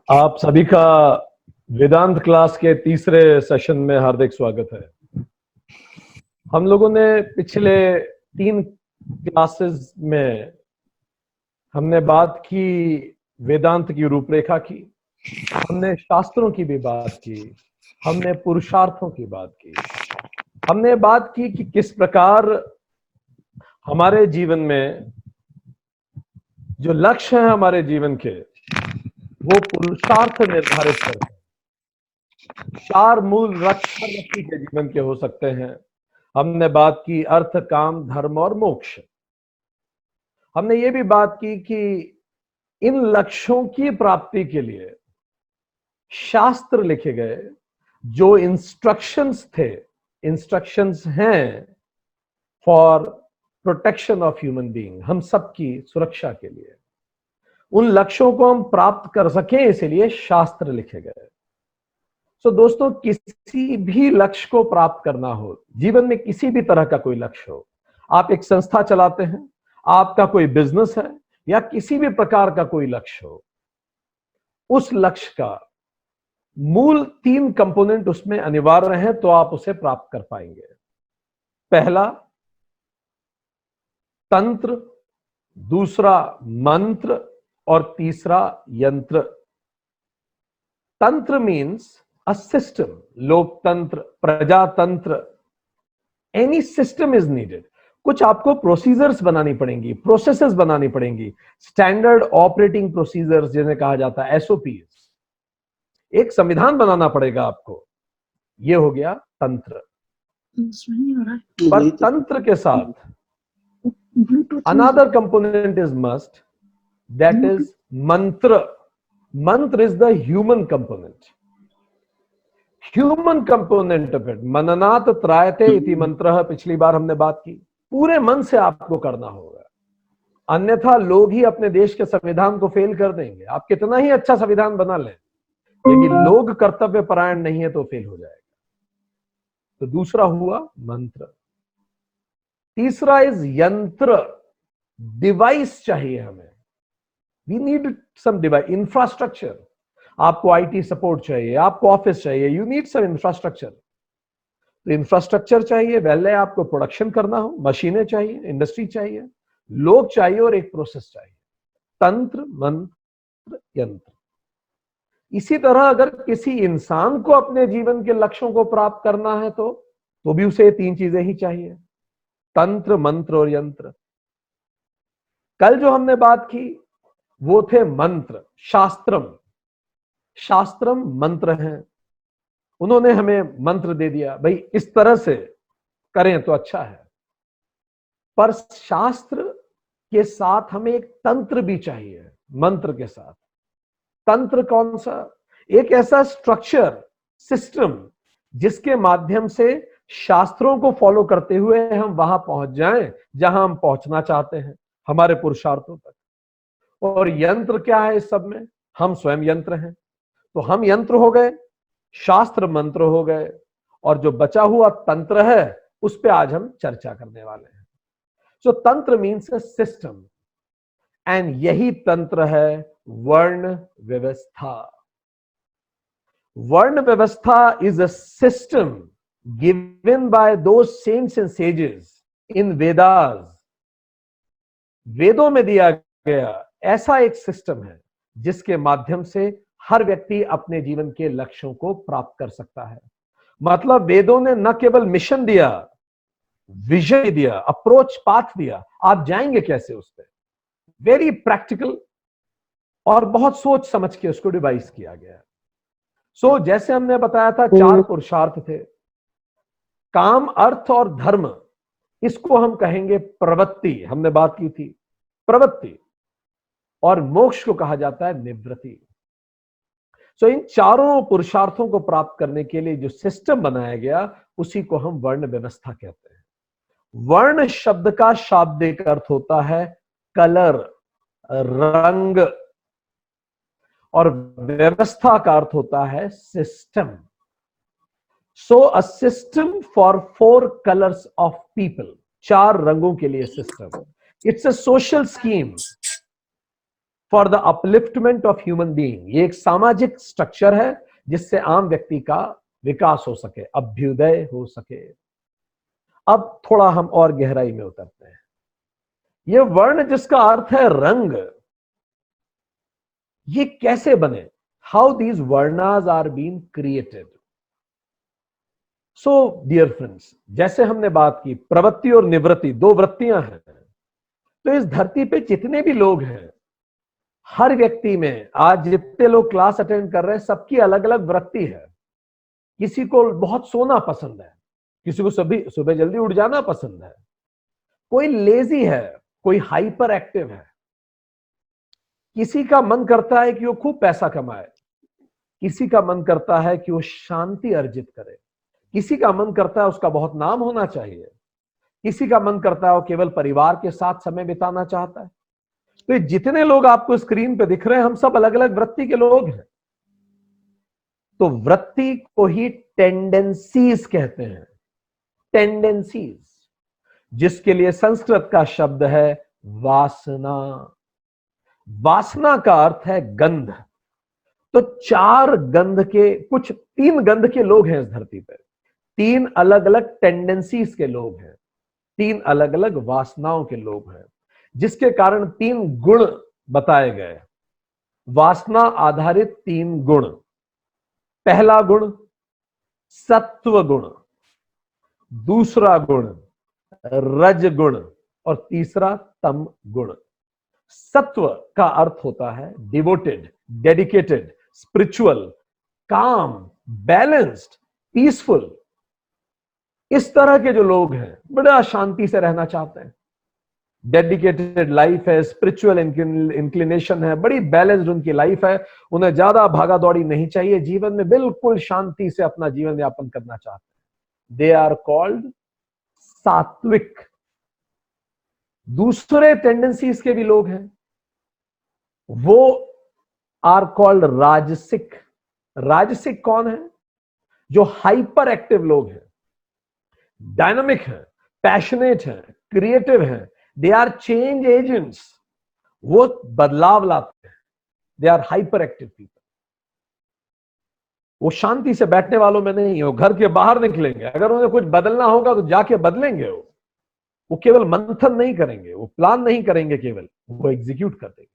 आप सभी का वेदांत क्लास के तीसरे सेशन में हार्दिक स्वागत है। हम लोगों ने पिछले 3 क्लासेस में हमने बात की वेदांत की रूपरेखा की, हमने शास्त्रों की भी बात की, हमने पुरुषार्थों की बात की, हमने बात की कि किस प्रकार हमारे जीवन में जो लक्ष्य है हमारे जीवन के वो पुरुषार्थ निर्धारित करते हैं। 4 मूल लक्ष्य हर व्यक्ति के जीवन के हो सकते हैं। हमने बात की अर्थ, काम, धर्म और मोक्ष। हमने ये भी बात की कि इन लक्ष्यों की प्राप्ति के लिए शास्त्र लिखे गए, जो इंस्ट्रक्शंस थे, इंस्ट्रक्शंस हैं for protection of human being, हम सबकी सुरक्षा के लिए। उन लक्ष्यों को हम प्राप्त कर सकें इसलिए शास्त्र लिखे गए। दोस्तों, किसी भी लक्ष्य को प्राप्त करना हो, जीवन में किसी भी तरह का कोई लक्ष्य हो, आप एक संस्था चलाते हैं, आपका कोई बिजनेस है या किसी भी प्रकार का कोई लक्ष्य हो, उस लक्ष्य का मूल 3 कंपोनेंट उसमें अनिवार्य हैं तो आप उसे प्राप्त कर पाएंगे। पहला तंत्र, दूसरा मंत्र और तीसरा यंत्र। तंत्र मीन्स अ सिस्टम, लोकतंत्र, प्रजातंत्र, एनी सिस्टम इज नीडेड। कुछ आपको प्रोसीजर्स बनानी पड़ेंगी, प्रोसेसेस बनानी पड़ेंगी, स्टैंडर्ड ऑपरेटिंग प्रोसीजर्स जिन्हें कहा जाता है एसओपीज। एक संविधान बनाना पड़ेगा आपको। ये हो गया तंत्र। पर तंत्र के साथ another component is must, that is mantra. Mantra is the human component, human component of it. मननात् त्रायते इति मंत्रः, पिछली बार हमने बात की। पूरे मन से आपको करना होगा, अन्यथा लोग ही अपने देश के संविधान को फेल कर देंगे। आप कितना ही अच्छा संविधान बना लें, यदि लोग कर्तव्य परायण नहीं है तो फेल हो जाएगा। तो दूसरा हुआ मंत्र। तीसरा इज यंत्र, डिवाइस चाहिए हमें। We need some device, infrastructure. आपको आईटी सपोर्ट चाहिए, आपको ऑफिस चाहिए, यू नीड सम इंफ्रास्ट्रक्चर। तो इंफ्रास्ट्रक्चर चाहिए, पहले आपको प्रोडक्शन करना हो, मशीनें चाहिए, इंडस्ट्री चाहिए, लोग चाहिए और एक प्रोसेस चाहिए। तंत्र, मंत्र, यंत्र। इसी तरह अगर किसी इंसान को अपने जीवन के लक्ष्यों को प्राप्त करना है तो भी उसे 3 चीजें ही चाहिए, तंत्र, मंत्र और यंत्र। कल जो हमने बात की वो थे मंत्र, शास्त्रम। शास्त्रम मंत्र हैं, उन्होंने हमें मंत्र दे दिया, भाई इस तरह से करें तो अच्छा है। पर शास्त्र के साथ हमें एक तंत्र भी चाहिए मंत्र के साथ। तंत्र कौन सा? एक ऐसा स्ट्रक्चर, सिस्टम जिसके माध्यम से शास्त्रों को फॉलो करते हुए हम वहां पहुंच जाएं जहां हम पहुंचना चाहते हैं, हमारे पुरुषार्थों तक। और यंत्र क्या है इस सब में? हम स्वयं यंत्र हैं। तो हम यंत्र हो गए, शास्त्र मंत्र हो गए, और जो बचा हुआ तंत्र है उस पे आज हम चर्चा करने वाले हैं। सो तंत्र मीन्स अ सिस्टम, एंड यही तंत्र है वर्ण vyavastha. Varna vyavastha is a system given by those saints and sages in Vedas. वेदों में दिया गया ऐसा एक सिस्टम है जिसके माध्यम से हर व्यक्ति अपने जीवन के लक्ष्यों को प्राप्त कर सकता है। मतलब वेदों ने न केवल मिशन दिया, विजन दिया, अप्रोच पाथ दिया, आप जाएंगे कैसे उस पर। वेरी प्रैक्टिकल और बहुत सोच समझ के उसको डिवाइस किया गया। सो जैसे हमने बताया था 4 पुरुषार्थ थे, काम, अर्थ और धर्म। इसको हम कहेंगे प्रवृत्ति, हमने बात की थी प्रवृत्ति। और मोक्ष को कहा जाता है निवृत्ति। सो इन चारों पुरुषार्थों को प्राप्त करने के लिए जो सिस्टम बनाया गया उसी को हम वर्ण व्यवस्था कहते हैं। वर्ण शब्द का शाब्दिक अर्थ होता है कलर, रंग, और व्यवस्था का अर्थ होता है system. So a system for 4 colours of people, 4 रंगों के लिए system. It's a social scheme. For the upliftment of human being. ये एक सामाजिक स्ट्रक्चर है जिससे आम व्यक्ति का विकास हो सके, अभ्युदय हो सके। अब थोड़ा हम और गहराई में उतरते हैं। ये वर्ण जिसका अर्थ है रंग, ये कैसे बने? हाउ दीज वर्णास are been created. So dear friends, जैसे हमने बात की प्रवृत्ति और निवृत्ति, दो वृत्तियां हैं। तो इस धरती पे जितने भी लोग हैं, हर व्यक्ति में, आज जितने लोग क्लास अटेंड कर रहे हैं, सबकी अलग अलग वृत्ति है। किसी को बहुत सोना पसंद है, किसी को सुबह जल्दी उठ जाना पसंद है, कोई लेजी है, कोई हाइपर एक्टिव है, किसी का मन करता है कि वो खूब पैसा कमाए, किसी का मन करता है कि वो शांति अर्जित करे, किसी का मन करता है उसका बहुत नाम होना चाहिए, किसी का मन करता है वो केवल परिवार के साथ समय बिताना चाहता है। तो ये जितने लोग आपको स्क्रीन पे दिख रहे हैं, हम सब अलग अलग वृत्ति के लोग हैं। तो वृत्ति को ही टेंडेंसीज कहते हैं, टेंडेंसीज, जिसके लिए संस्कृत का शब्द है वासना। वासना का अर्थ है गंध। तो चार गंध के, कुछ तीन गंध के लोग हैं इस धरती पर, तीन अलग अलग टेंडेंसीज के लोग हैं, तीन अलग अलग वासनाओं के लोग हैं, जिसके कारण तीन गुण बताए गए, वासना आधारित तीन गुण। पहला गुण सत्व गुण, दूसरा गुण रज गुण, और तीसरा तम गुण। सत्व का अर्थ होता है डिवोटेड, डेडिकेटेड, स्पिरिचुअल, काम, बैलेंस्ड, पीसफुल। इस तरह के जो लोग हैं, बड़ा शांति से रहना चाहते हैं, डेडिकेटेड लाइफ है, स्पिरिचुअल इंक्लिनेशन है, बड़ी बैलेंस्ड उनकी लाइफ है, उन्हें ज्यादा भागा दौड़ी नहीं चाहिए, जीवन में बिल्कुल शांति से अपना जीवन यापन करना चाहते हैं। दे आर कॉल्ड सात्विक। दूसरे टेंडेंसीज के भी लोग हैं, वो आर कॉल्ड राजसिक। राजसिक कौन है? जो हाइपर एक्टिव लोग हैं, डायनामिक हैं, पैशनेट हैं, क्रिएटिव हैं, दे आर चेंज एजेंट्स, वो बदलाव लाते हैं, they are hyperactive people. वो शांति से बैठने वालों में नहीं है, वो घर के बाहर निकलेंगे, अगर उन्हें कुछ बदलना होगा तो जाके बदलेंगे। वो केवल मंथन नहीं करेंगे, वो प्लान नहीं करेंगे, केवल वो एग्जीक्यूट कर देंगे।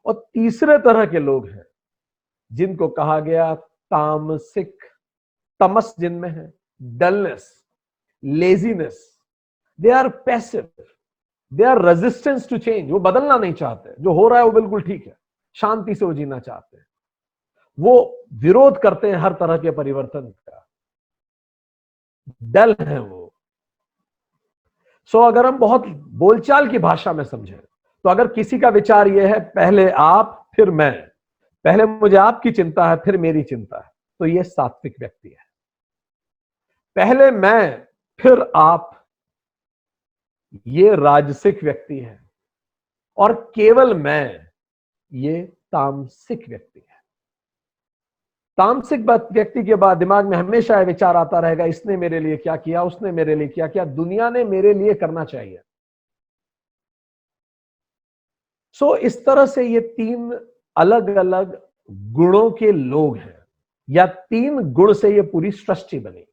और तीसरे तरह के लोग हैं जिनको कहा गया तामसिक। तमस जिनमें है, dullness, laziness, they are passive, they are resistance to change. वो बदलना नहीं चाहते, जो हो रहा है वो बिल्कुल ठीक है, शांति से वो जीना चाहते हैं, वो विरोध करते हैं हर तरह के परिवर्तन का, डल है वो। सो अगर हम बहुत बोलचाल की भाषा में समझें, तो अगर किसी का विचार यह है पहले आप फिर मैं, पहले मुझे आपकी चिंता है फिर मेरी चिंता है, तो यह सात्विक व्यक्ति है। पहले मैं फिर आप, ये राजसिक व्यक्ति है। और केवल मैं, ये तामसिक व्यक्ति है। तामसिक व्यक्ति के बाद दिमाग में हमेशा यह विचार आता रहेगा, इसने मेरे लिए क्या किया, उसने मेरे लिए क्या किया, दुनिया ने मेरे लिए करना चाहिए। सो इस तरह से ये तीन अलग अलग गुणों के लोग हैं, या तीन गुण से ये पूरी सृष्टि बनी।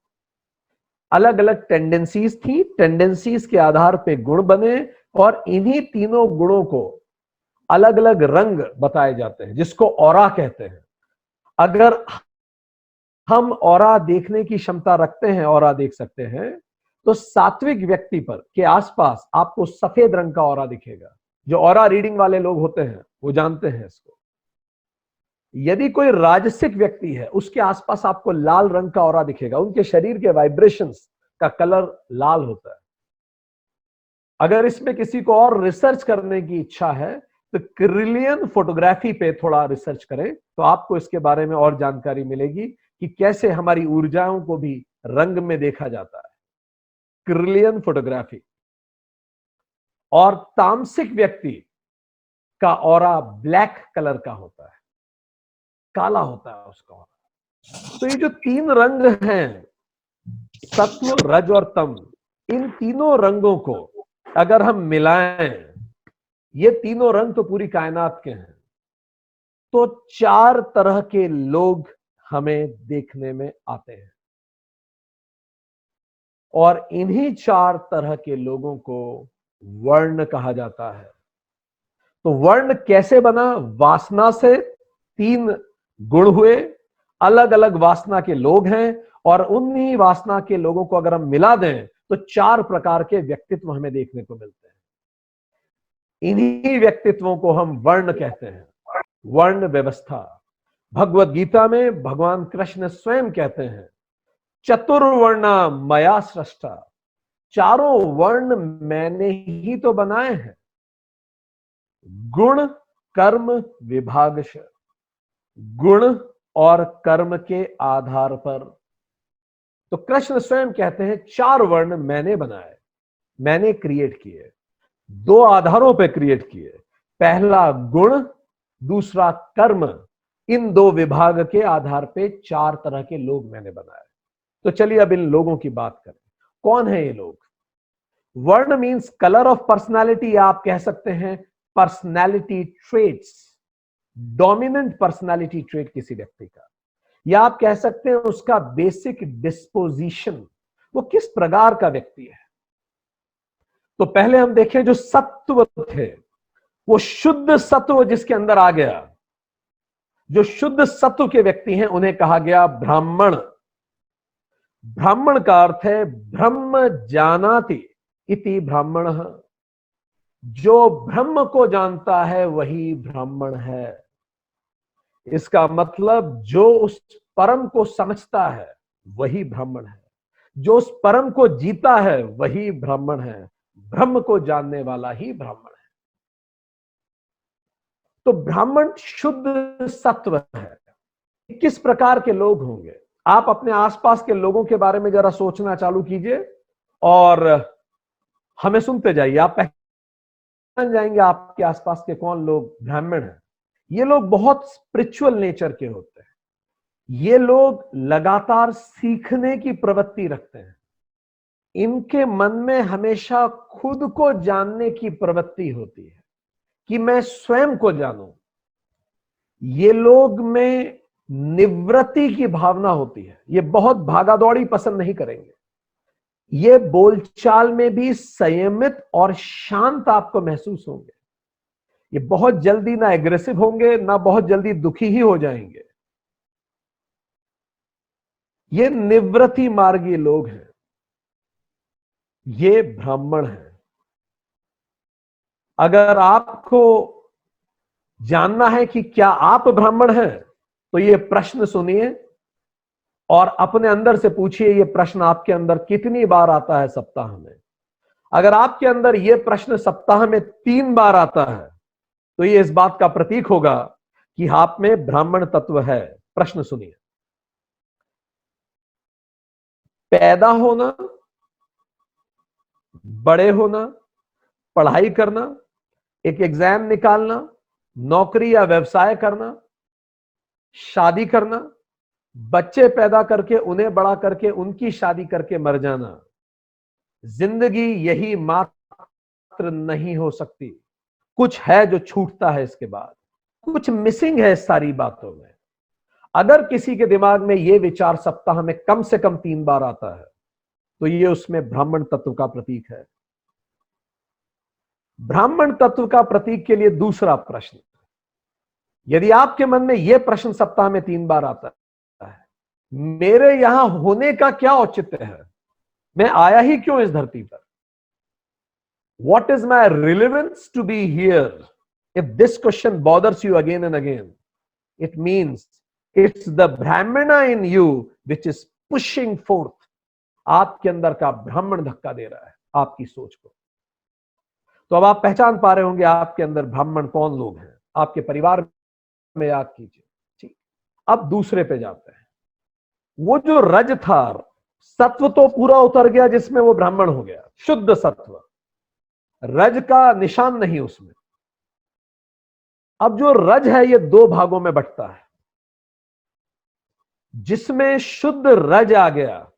अलग अलग टेंडेंसीज थी, टेंडेंसीज के आधार पे गुण बने, और इन्हीं तीनों गुणों को अलग अलग रंग बताए जाते हैं, जिसको ऑरा कहते हैं। अगर हम ऑरा देखने की क्षमता रखते हैं, ऑरा देख सकते हैं, तो सात्विक व्यक्ति पर के आसपास आपको सफेद रंग का ऑरा दिखेगा। जो ऑरा रीडिंग वाले लोग होते हैं वो जानते हैं इसको। यदि कोई राजसिक व्यक्ति है, उसके आसपास आपको लाल रंग का ऑरा दिखेगा, उनके शरीर के वाइब्रेशंस का कलर लाल होता है। अगर इसमें किसी को और रिसर्च करने की इच्छा है, तो क्रिलियन फोटोग्राफी पे थोड़ा रिसर्च करें, तो आपको इसके बारे में और जानकारी मिलेगी कि कैसे हमारी ऊर्जाओं को भी रंग में देखा जाता है, क्रिलियन फोटोग्राफी। और तामसिक व्यक्ति का ऑरा ब्लैक कलर का होता है, काला होता है उसका ऑरा। तो ये जो तीन रंग हैं, सत्व, रज और तम, इन तीनों रंगों को अगर हम मिलाएं ये तीनों रंग तो पूरी कायनात के हैं। तो 4 तरह के लोग हमें देखने में आते हैं और इन्हीं 4 तरह के लोगों को वर्ण कहा जाता है। तो वर्ण कैसे बना? वासना से 3 गुण हुए, अलग अलग वासना के लोग हैं और उन्हीं वासना के लोगों को अगर हम मिला दें तो 4 प्रकार के व्यक्तित्व हमें देखने को मिलते हैं। इन्हीं व्यक्तित्वों को हम वर्ण कहते हैं, वर्ण व्यवस्था। भगवत गीता में भगवान कृष्ण स्वयं कहते हैं, चतुर्वर्णा मया सृष्टा, चारों वर्ण मैंने ही तो बनाए हैं, गुण कर्म विभागश, गुण और कर्म के आधार पर। तो कृष्ण स्वयं कहते हैं 4 वर्ण मैंने बनाए, मैंने क्रिएट किए, 2 आधारों पे क्रिएट किए। पहला गुण, दूसरा कर्म। इन 2 विभाग के आधार पे 4 तरह के लोग मैंने बनाए। तो चलिए अब इन लोगों की बात करें। कौन है ये लोग? वर्ण मीन्स कलर ऑफ पर्सनैलिटी, आप कह सकते हैं personality traits, dominant personality trait किसी व्यक्ति का, या आप कह सकते हैं उसका बेसिक डिस्पोजिशन, वो किस प्रकार का व्यक्ति है। तो पहले हम देखें जो सत्व थे, वो शुद्ध सत्व जिसके अंदर आ गया, जो शुद्ध सत्व के व्यक्ति हैं उन्हें कहा गया ब्राह्मण। ब्राह्मण का अर्थ है ब्रह्म जानाति इति ब्राह्मण, जो ब्रह्म को जानता है वही ब्राह्मण है। इसका मतलब जो उस परम को समझता है वही ब्राह्मण है, जो उस परम को जीता है वही ब्राह्मण है, ब्रह्म को जानने वाला ही ब्राह्मण है। तो ब्राह्मण शुद्ध सत्व है। किस प्रकार के लोग होंगे? आप अपने आसपास के लोगों के बारे में जरा सोचना चालू कीजिए और हमें सुनते जाइए, आप पहचान जाएंगे आपके आसपास के कौन लोग ब्राह्मण हैं। ये लोग बहुत स्पिरिचुअल नेचर के होते हैं, ये लोग लगातार सीखने की प्रवृत्ति रखते हैं, इनके मन में हमेशा खुद को जानने की प्रवृत्ति होती है कि मैं स्वयं को जानूं। ये लोग में निवृत्ति की भावना होती है, ये बहुत भागादौड़ी पसंद नहीं करेंगे, ये बोलचाल में भी संयमित और शांत आपको महसूस होंगे। ये बहुत जल्दी ना एग्रेसिव होंगे ना बहुत जल्दी दुखी ही हो जाएंगे। ये निवृत्ति मार्गी लोग हैं, ये ब्राह्मण हैं। अगर आपको जानना है कि क्या आप ब्राह्मण हैं तो ये प्रश्न सुनिए और अपने अंदर से पूछिए, ये प्रश्न आपके अंदर कितनी बार आता है सप्ताह में। अगर आपके अंदर ये प्रश्न सप्ताह में 3 बार आता है तो ये इस बात का प्रतीक होगा कि आप में ब्राह्मण तत्व है। प्रश्न सुनिए, पैदा होना, बड़े होना, पढ़ाई करना, एक एग्जाम निकालना, नौकरी या व्यवसाय करना, शादी करना, बच्चे पैदा करके उन्हें बड़ा करके उनकी शादी करके मर जाना, जिंदगी यही मात्र नहीं हो सकती। कुछ है जो छूटता है, इसके बाद कुछ मिसिंग है इस सारी बातों में। अगर किसी के दिमाग में यह विचार सप्ताह में कम से कम 3 बार आता है तो ये उसमें ब्राह्मण तत्व का प्रतीक है। ब्राह्मण तत्व का प्रतीक के लिए दूसरा प्रश्न, यदि आपके मन में यह प्रश्न सप्ताह में 3 बार आता है, मेरे यहां होने का क्या औचित्य है, मैं आया ही क्यों इस धरती पर, what is my relevance to be here? If this question bothers you again and again, it means it's the brahmana in you which is pushing forth. आपके अंदर का ब्राह्मण धक्का दे रहा है आपकी सोच को। तो अब आप पहचान पा रहे होंगे आपके अंदर ब्राह्मण कौन लोग हैं। आपके परिवार में याद कीजिए। ठीक, अब दूसरे पे जाते हैं। वो जो रज था, सत्व तो पूरा उतर गया जिसमें वो ब्राह्मण हो गया, शुद्ध सत्व, रज का निशान नहीं उसमें। अब जो रज है ये 2 भागों में बंटता है, जिसमें शुद्ध रज आ गया,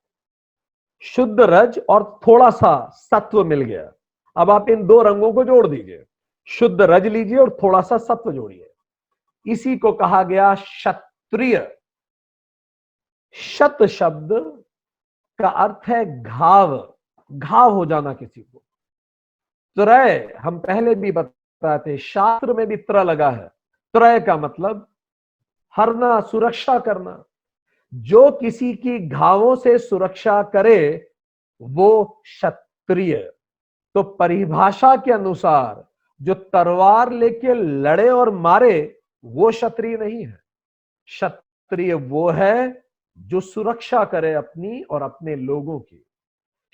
शुद्ध रज और थोड़ा सा सत्व मिल गया। अब आप इन 2 रंगों को जोड़ दीजिए, शुद्ध रज लीजिए और थोड़ा सा सत्व जोड़िए, इसी को कहा गया क्षत्रिय। शत शब्द का अर्थ है घाव, घाव हो जाना किसी को। त्रय हम पहले भी बताए थे, शास्त्र में भी त्र लगा है। त्रय का मतलब हरना, सुरक्षा करना। जो किसी की घावों से सुरक्षा करे वो क्षत्रिय। तो परिभाषा के अनुसार जो तलवार लेके लड़े और मारे वो क्षत्रिय नहीं है। क्षत्रिय वो है जो सुरक्षा करे अपनी और अपने लोगों की।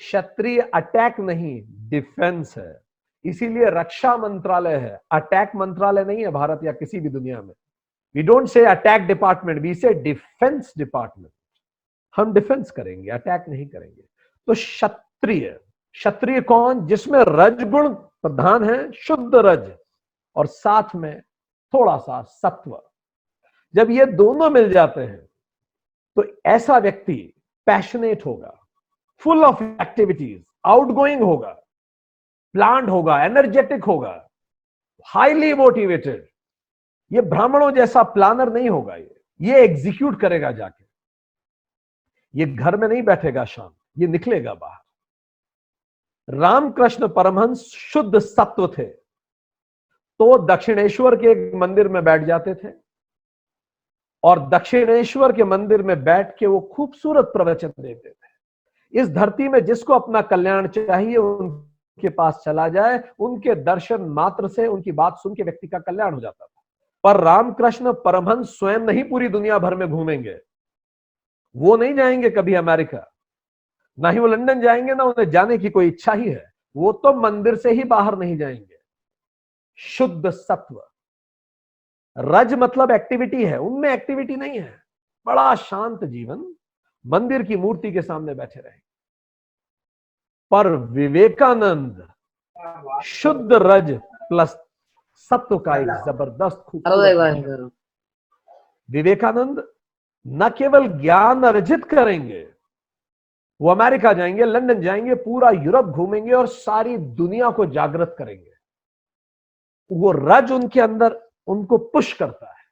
क्षत्रिय अटैक नहीं, डिफेंस है। इसीलिए रक्षा मंत्रालय है, अटैक मंत्रालय नहीं है भारत या किसी भी दुनिया में। We don't say attack department, we say defence department. हम डिफेंस करेंगे, अटैक नहीं करेंगे। तो क्षत्रिय, क्षत्रिय कौन? जिसमें रजगुण प्रधान है, शुद्ध रज, और साथ में थोड़ा सा सत्व। जब ये दोनों मिल जाते हैं तो ऐसा व्यक्ति पैशनेट होगा, फुल ऑफ एक्टिविटीज, आउटगोइंग होगा, प्लान्ड होगा, एनर्जेटिक होगा, हाईली मोटिवेटेड। ये ब्राह्मणों जैसा प्लानर नहीं होगा, ये एग्जीक्यूट करेगा जाके। ये घर में नहीं बैठेगा शाम, ये निकलेगा बाहर। रामकृष्ण परमहंस शुद्ध सत्व थे, तो दक्षिणेश्वर के एक मंदिर में बैठ जाते थे और दक्षिणेश्वर के मंदिर में बैठ के वो खूबसूरत प्रवचन देते थे। इस धरती में जिसको अपना कल्याण चाहिए उनके पास चला जाए, उनके दर्शन मात्र से, उनकी बात सुन के व्यक्ति का कल्याण हो जाता था। पर रामकृष्ण परमहंस स्वयं नहीं पूरी दुनिया भर में घूमेंगे। वो नहीं जाएंगे कभी अमेरिका, ना ही वो लंदन जाएंगे, ना उन्हें जाने की कोई इच्छा ही है। वो तो मंदिर से ही बाहर नहीं जाएंगे। शुद्ध सत्व। रज मतलब एक्टिविटी है, उनमें एक्टिविटी नहीं है। बड़ा शांत जीवन, मंदिर की मूर्ति के सामने बैठे रहेंगे। पर विवेकानंद शुद्ध रज प्लस सत्व का एक जबरदस्त खूबसूरत। विवेकानंद न केवल ज्ञान अर्जित करेंगे, वो अमेरिका जाएंगे, लंदन जाएंगे, पूरा यूरोप घूमेंगे और सारी दुनिया को जागृत करेंगे। वो रज उनके अंदर उनको पुश करता है।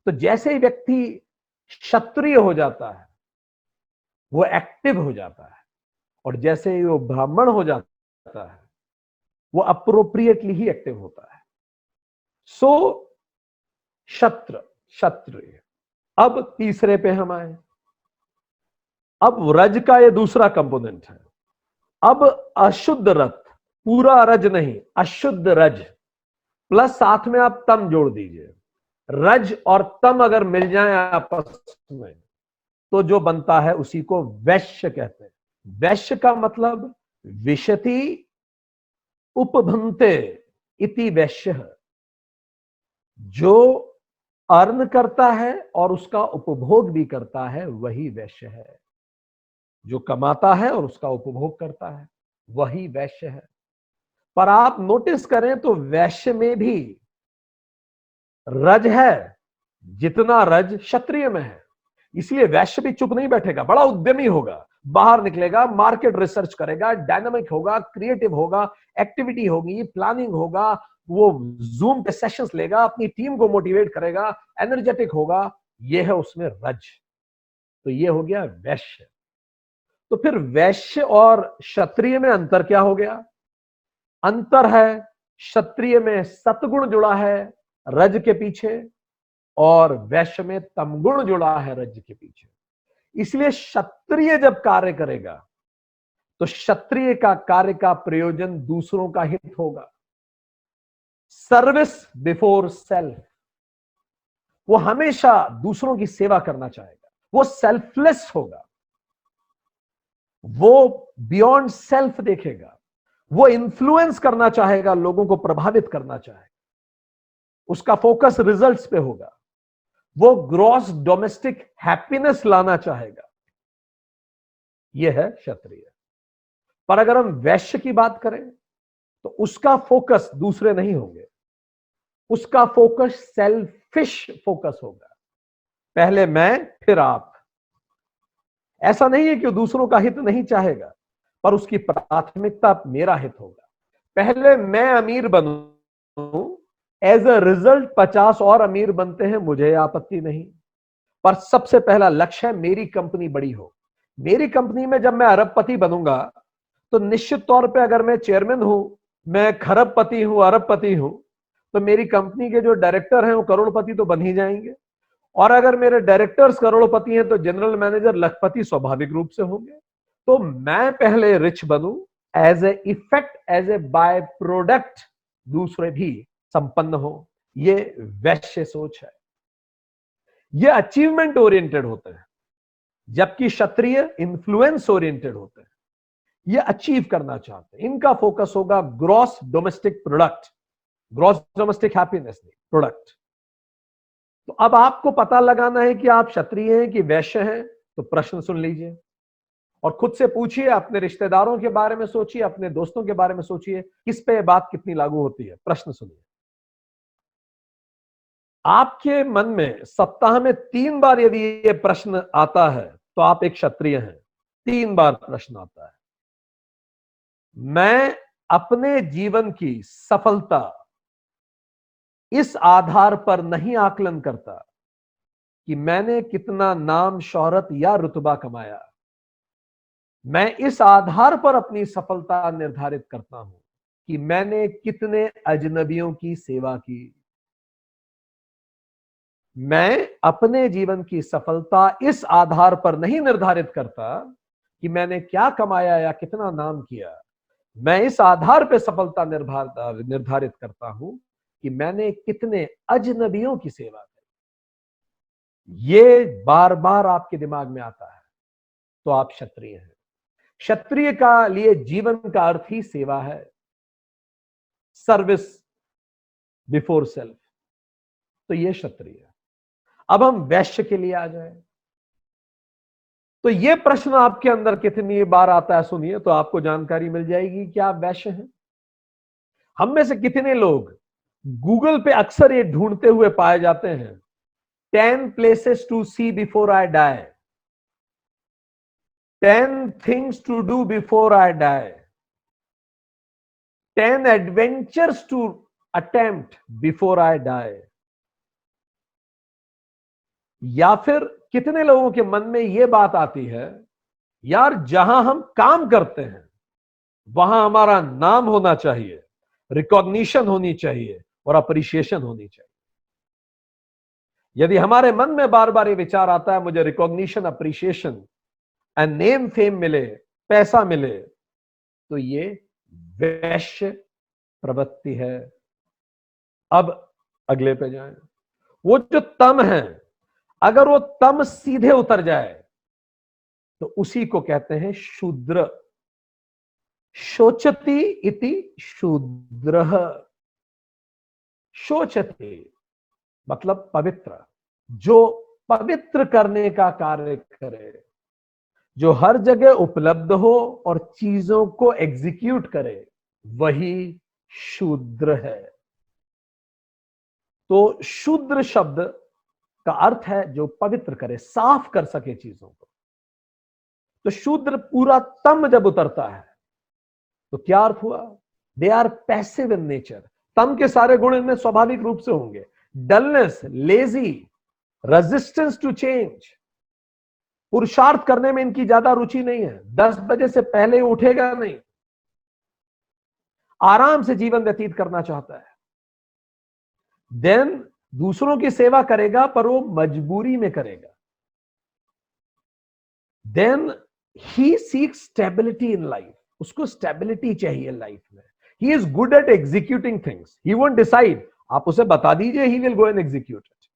तो जैसे ही व्यक्ति क्षत्रिय हो जाता है वो एक्टिव हो जाता है, और जैसे ही वो ब्राह्मण हो जाता है वो अप्रोप्रिएटली ही एक्टिव होता है। सो क्षत्रिय। अब तीसरे पे हम आए। अब रज का ये दूसरा कंपोनेंट है। अब अशुद्ध रथ, पूरा रज नहीं, अशुद्ध रज प्लस साथ में आप तम जोड़ दीजिए। रज और तम अगर मिल जाए आपस में तो जो बनता है उसी को वैश्य कहते हैं। वैश्य का मतलब विशति उपभन्ते इति वैश्य। जो अर्न करता है और उसका उपभोग भी करता है वही वैश्य है। जो कमाता है और उसका उपभोग करता है वही वैश्य है। पर आप नोटिस करें तो वैश्य में भी रज है, जितना रज क्षत्रिय में है। इसलिए वैश्य भी चुप नहीं बैठेगा, बड़ा उद्यमी होगा, बाहर निकलेगा, मार्केट रिसर्च करेगा, डायनामिक होगा, क्रिएटिव होगा, एक्टिविटी होगी, प्लानिंग होगा, वो जूम पे सेशंस लेगा, अपनी टीम को मोटिवेट करेगा, एनर्जेटिक होगा। ये है उसमें रज। तो ये हो गया वैश्य। तो फिर वैश्य और क्षत्रिय में अंतर क्या हो गया? अंतर है क्षत्रिय में सतगुण जुड़ा है रज के पीछे, और वैश्य में तमगुण जुड़ा है रज के पीछे। इसलिए क्षत्रिय जब कार्य करेगा तो क्षत्रिय का कार्य का प्रयोजन दूसरों का हित होगा। Service before self. वो हमेशा दूसरों की सेवा करना चाहेगा, वो सेल्फलेस होगा, वो बियॉन्ड सेल्फ देखेगा, वो इन्फ्लुएंस करना चाहेगा, लोगों को प्रभावित करना चाहेगा, उसका फोकस रिजल्ट्स पे होगा, वो ग्रॉस डोमेस्टिक हैप्पीनेस लाना चाहेगा। यह है क्षत्रिय। पर अगर हम वैश्य की बात करें तो उसका फोकस दूसरे नहीं होंगे, उसका फोकस सेल्फिश फोकस होगा। पहले मैं फिर आप। ऐसा नहीं है कि वो दूसरों का हित नहीं चाहेगा, पर उसकी प्राथमिकता मेरा हित होगा। पहले मैं अमीर बनूं एज अ रिजल्ट 50 और अमीर बनते हैं, मुझे आपत्ति नहीं। पर सबसे पहला लक्ष्य है मेरी कंपनी बड़ी हो। मेरी कंपनी में जब मैं अरबपति बनूंगा तो निश्चित तौर पे अगर मैं चेयरमैन हूं, मैं खरबपति हूं, अरबपति हूं, तो मेरी कंपनी के जो डायरेक्टर हैं वो करोड़पति तो बन ही जाएंगे। और अगर मेरे डायरेक्टर्स करोड़पति हैं तो जनरल मैनेजर लखपति स्वाभाविक रूप से होंगे। तो मैं पहले रिच बनूं, as a effect, as a byproduct दूसरे भी संपन्न हो। ये वैश्य सोच है। ये अचीवमेंट ओरिएंटेड होते हैं, जबकि क्षत्रिय इन्फ्लुएंस ओरिएंटेड होते हैं। ये अचीव करना चाहते हैं। इनका फोकस होगा gross domestic product, gross domestic happiness नहीं, प्रोडक्ट। तो अब आपको पता लगाना है कि आप क्षत्रिय हैं कि वैश्य हैं। तो प्रश्न सुन लीजिए और खुद से पूछिए, अपने रिश्तेदारों के बारे में सोचिए, अपने दोस्तों के बारे में सोचिए, किस पे बात कितनी लागू होती है। प्रश्न सुनिए। आपके मन में सप्ताह में 3 बार यदि ये प्रश्न आता है तो आप एक क्षत्रिय हैं। 3 बार प्रश्न आता है, मैं अपने जीवन की सफलता इस आधार पर नहीं आकलन करता कि मैंने कितना नाम, शोहरत या रुतबा कमाया। मैं इस आधार पर अपनी सफलता निर्धारित करता हूं कि मैंने कितने अजनबियों की सेवा की। मैं अपने जीवन की सफलता इस आधार पर नहीं निर्धारित करता कि मैंने क्या कमाया या कितना नाम किया। मैं इस आधार पर सफलता निर्धारित करता हूं कि मैंने कितने अजनबियों की सेवा की। ये बार बार आपके दिमाग में आता है तो आप क्षत्रिय हैं। क्षत्रिय का लिए जीवन का अर्थ ही सेवा है, सर्विस बिफोर सेल्फ। तो ये क्षत्रिय है। अब हम वैश्य के लिए आ जाए तो ये प्रश्न आपके अंदर कितनी बार आता है सुनिए, तो आपको जानकारी मिल जाएगी कि आप वैश्य हैं। हम में से कितने लोग गूगल पे अक्सर ये ढूंढते हुए पाए जाते हैं, 10 places to see before I die, 10 things to do before I die, 10 adventures to attempt before I die। या फिर कितने लोगों के मन में यह बात आती है, यार जहां हम काम करते हैं वहां हमारा नाम होना चाहिए, रिकॉग्निशन होनी चाहिए और अप्रिशिएशन होनी चाहिए। यदि हमारे मन में बार बार ये विचार आता है मुझे recognition, appreciation and name fame मिले, पैसा मिले, तो ये वैश्य प्रवृत्ति है। अब अगले पे जाएं। वो जो तम है, अगर वो तम सीधे उतर जाए तो उसी को कहते हैं शूद्र। शोचति इति शूद्रः। शोचति मतलब पवित्र, जो पवित्र करने का कार्य करे, जो हर जगह उपलब्ध हो और चीजों को एग्जीक्यूट करे, वही शूद्र है। तो शूद्र शब्द का अर्थ है जो पवित्र करे, साफ कर सके चीजों को। तो शूद्र पूरा तम जब उतरता है तो क्या अर्थ हुआ? They are passive in nature. तम के सारे गुण इनमें स्वाभाविक रूप से होंगे। Dullness, lazy, resistance to change, पुरुषार्थ करने में इनकी ज्यादा रुचि नहीं है। 10 बजे से पहले उठेगा नहीं, आराम से जीवन व्यतीत करना चाहता है। देन दूसरों की सेवा करेगा पर वो मजबूरी में करेगा। Then he seeks stability in life. उसको स्टेबिलिटी चाहिए लाइफ में। He is good at executing things, he won't decide, आप उसे बता दीजिए, he will go and execute it.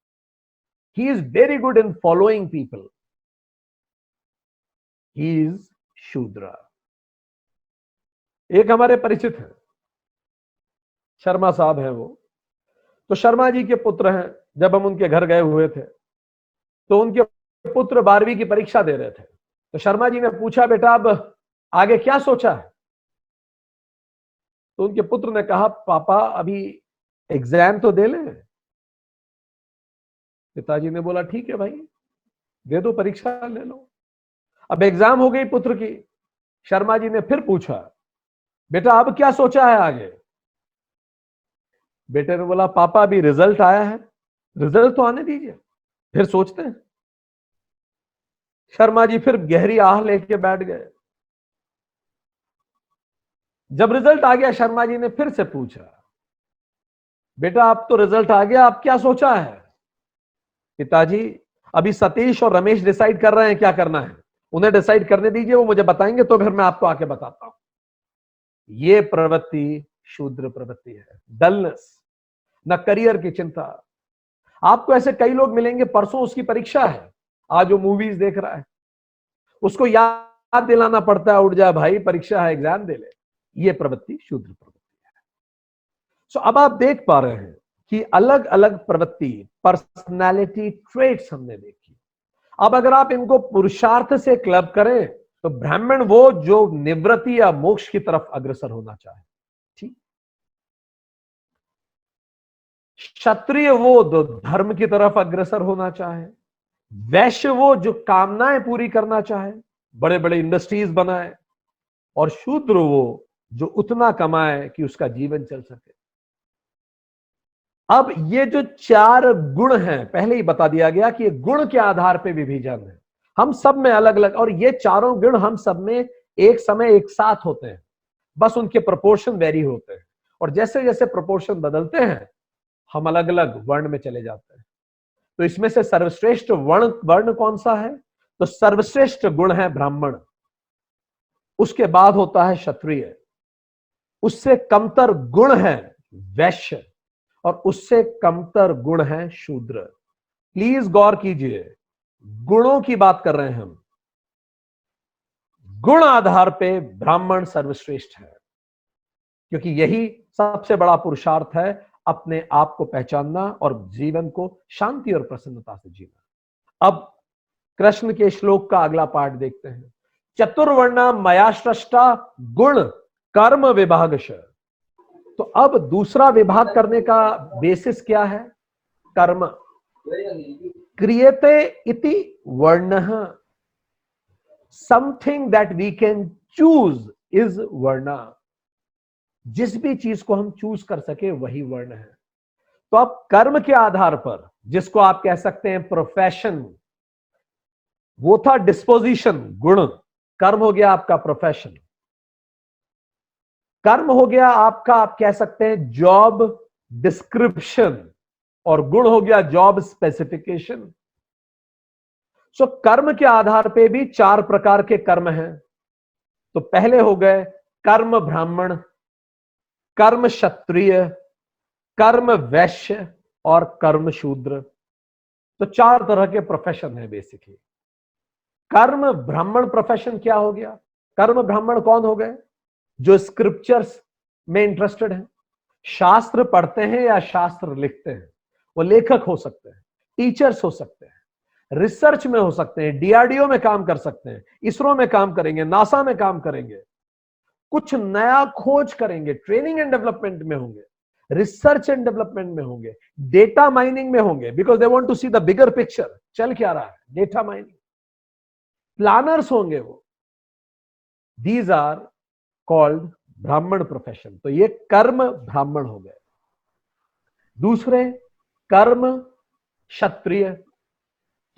He is very good in following people. He is Shudra. एक हमारे परिचित हैं, शर्मा साहब हैं वो। तो शर्मा जी के पुत्र हैं। जब हम उनके घर गए हुए थे तो उनके पुत्र 12वीं की परीक्षा दे रहे थे। तो शर्मा जी ने पूछा, बेटा अब आगे क्या सोचा है? तो उनके पुत्र ने कहा, पापा अभी एग्जाम तो दे ले। पिताजी ने बोला, ठीक है भाई, दे दो, परीक्षा ले लो। अब एग्जाम हो गई पुत्र की। शर्मा जी ने फिर पूछा, बेटा अब क्या सोचा है आगे? बेटे ने बोला पापा अभी रिजल्ट आया है, रिजल्ट तो आने दीजिए फिर सोचते हैं। शर्मा जी फिर गहरी आह लेके बैठ गए। जब रिजल्ट आ गया शर्मा जी ने फिर से पूछा, बेटा अब तो रिजल्ट आ गया, अब क्या सोचा है? पिताजी अभी सतीश और रमेश डिसाइड कर रहे हैं क्या करना है, उन्हें डिसाइड करने दीजिए, वो मुझे बताएंगे तो फिर मैं आपको आके बताता हूं। ये प्रवृत्ति शूद्र प्रवृत्ति है, डलनेस, न करियर की चिंता। आपको ऐसे कई लोग मिलेंगे, परसों उसकी परीक्षा है, आज वो मूवीज देख रहा है, उसको याद दिलाना पड़ता है, उठ जा भाई परीक्षा है, एग्जाम दे ले। ये प्रवृत्ति शूद्र प्रवृत्ति है। सो अब आप देख पा रहे हैं कि अलग अलग प्रवृत्ति, पर्सनालिटी ट्रेट्स हमने देखी। अब अगर आप इनको पुरुषार्थ से क्लब करें तो ब्राह्मण वो जो निवृत्ति या मोक्ष की तरफ अग्रसर होना चाहे, ठीक। क्षत्रिय वो जो धर्म की तरफ अग्रसर होना चाहे, वैश्य वो जो कामनाएं पूरी करना चाहे, बड़े बड़े इंडस्ट्रीज बनाए, और शूद्र वो जो उतना कमाए कि उसका जीवन चल सके। अब ये जो चार गुण हैं, पहले ही बता दिया गया कि ये गुण के आधार पे विभाजन है, हम सब में अलग अलग, और ये चारों गुण हम सब में एक समय एक साथ होते हैं, बस उनके प्रोपोर्शन वेरी होते हैं, और जैसे जैसे प्रोपोर्शन बदलते हैं हम अलग अलग वर्ण में चले जाते हैं। तो इसमें से सर्वश्रेष्ठ वर्ण कौन सा है? तो सर्वश्रेष्ठ गुण है ब्राह्मण, उसके बाद होता है क्षत्रिय, उससे कमतर गुण है वैश्य, और उससे कमतर गुण है शूद्र। प्लीज गौर कीजिए, गुणों की बात कर रहे हैं हम, गुण आधार पे ब्राह्मण सर्वश्रेष्ठ है, क्योंकि यही सबसे बड़ा पुरुषार्थ है, अपने आप को पहचानना और जीवन को शांति और प्रसन्नता से जीना। अब कृष्ण के श्लोक का अगला पार्ट देखते हैं। चतुर्वर्णा मया सृष्टा गुण कर्म विभागश। तो अब दूसरा विभाग करने का बेसिस क्या है? कर्म। क्रियते इति वर्णः, something that we can choose is वर्ण। जिस भी चीज को हम चूज कर सके वही वर्ण है। तो अब कर्म के आधार पर, जिसको आप कह सकते हैं प्रोफेशन, वो था डिस्पोजिशन गुण, कर्म हो गया आपका प्रोफेशन, कर्म हो गया आपका, आप कह सकते हैं जॉब डिस्क्रिप्शन, और गुण हो गया जॉब स्पेसिफिकेशन। सो कर्म के आधार पे भी चार प्रकार के कर्म हैं। तो पहले हो गए कर्म ब्राह्मण, कर्म क्षत्रिय, कर्म वैश्य और कर्म शूद्र। तो चार तरह के प्रोफेशन है बेसिकली। कर्म ब्राह्मण प्रोफेशन क्या हो गया? कर्म ब्राह्मण कौन हो गए? जो स्क्रिप्चर्स में इंटरेस्टेड हैं, शास्त्र पढ़ते हैं या शास्त्र लिखते हैं, वो लेखक हो सकते हैं, टीचर्स हो सकते हैं, रिसर्च में हो सकते हैं, डीआरडीओ में काम कर सकते हैं, इसरो में काम करेंगे, नासा में काम करेंगे, कुछ नया खोज करेंगे, ट्रेनिंग एंड डेवलपमेंट में होंगे, रिसर्च एंड डेवलपमेंट में होंगे, डेटा माइनिंग में होंगे, because they want to see the bigger picture, चल क्या रहा है, डेटा माइनिंग, प्लानर्स होंगे वो। These are called Brahmin profession. तो ये कर्म ब्राह्मण हो गए। दूसरे कर्म क्षत्रिय,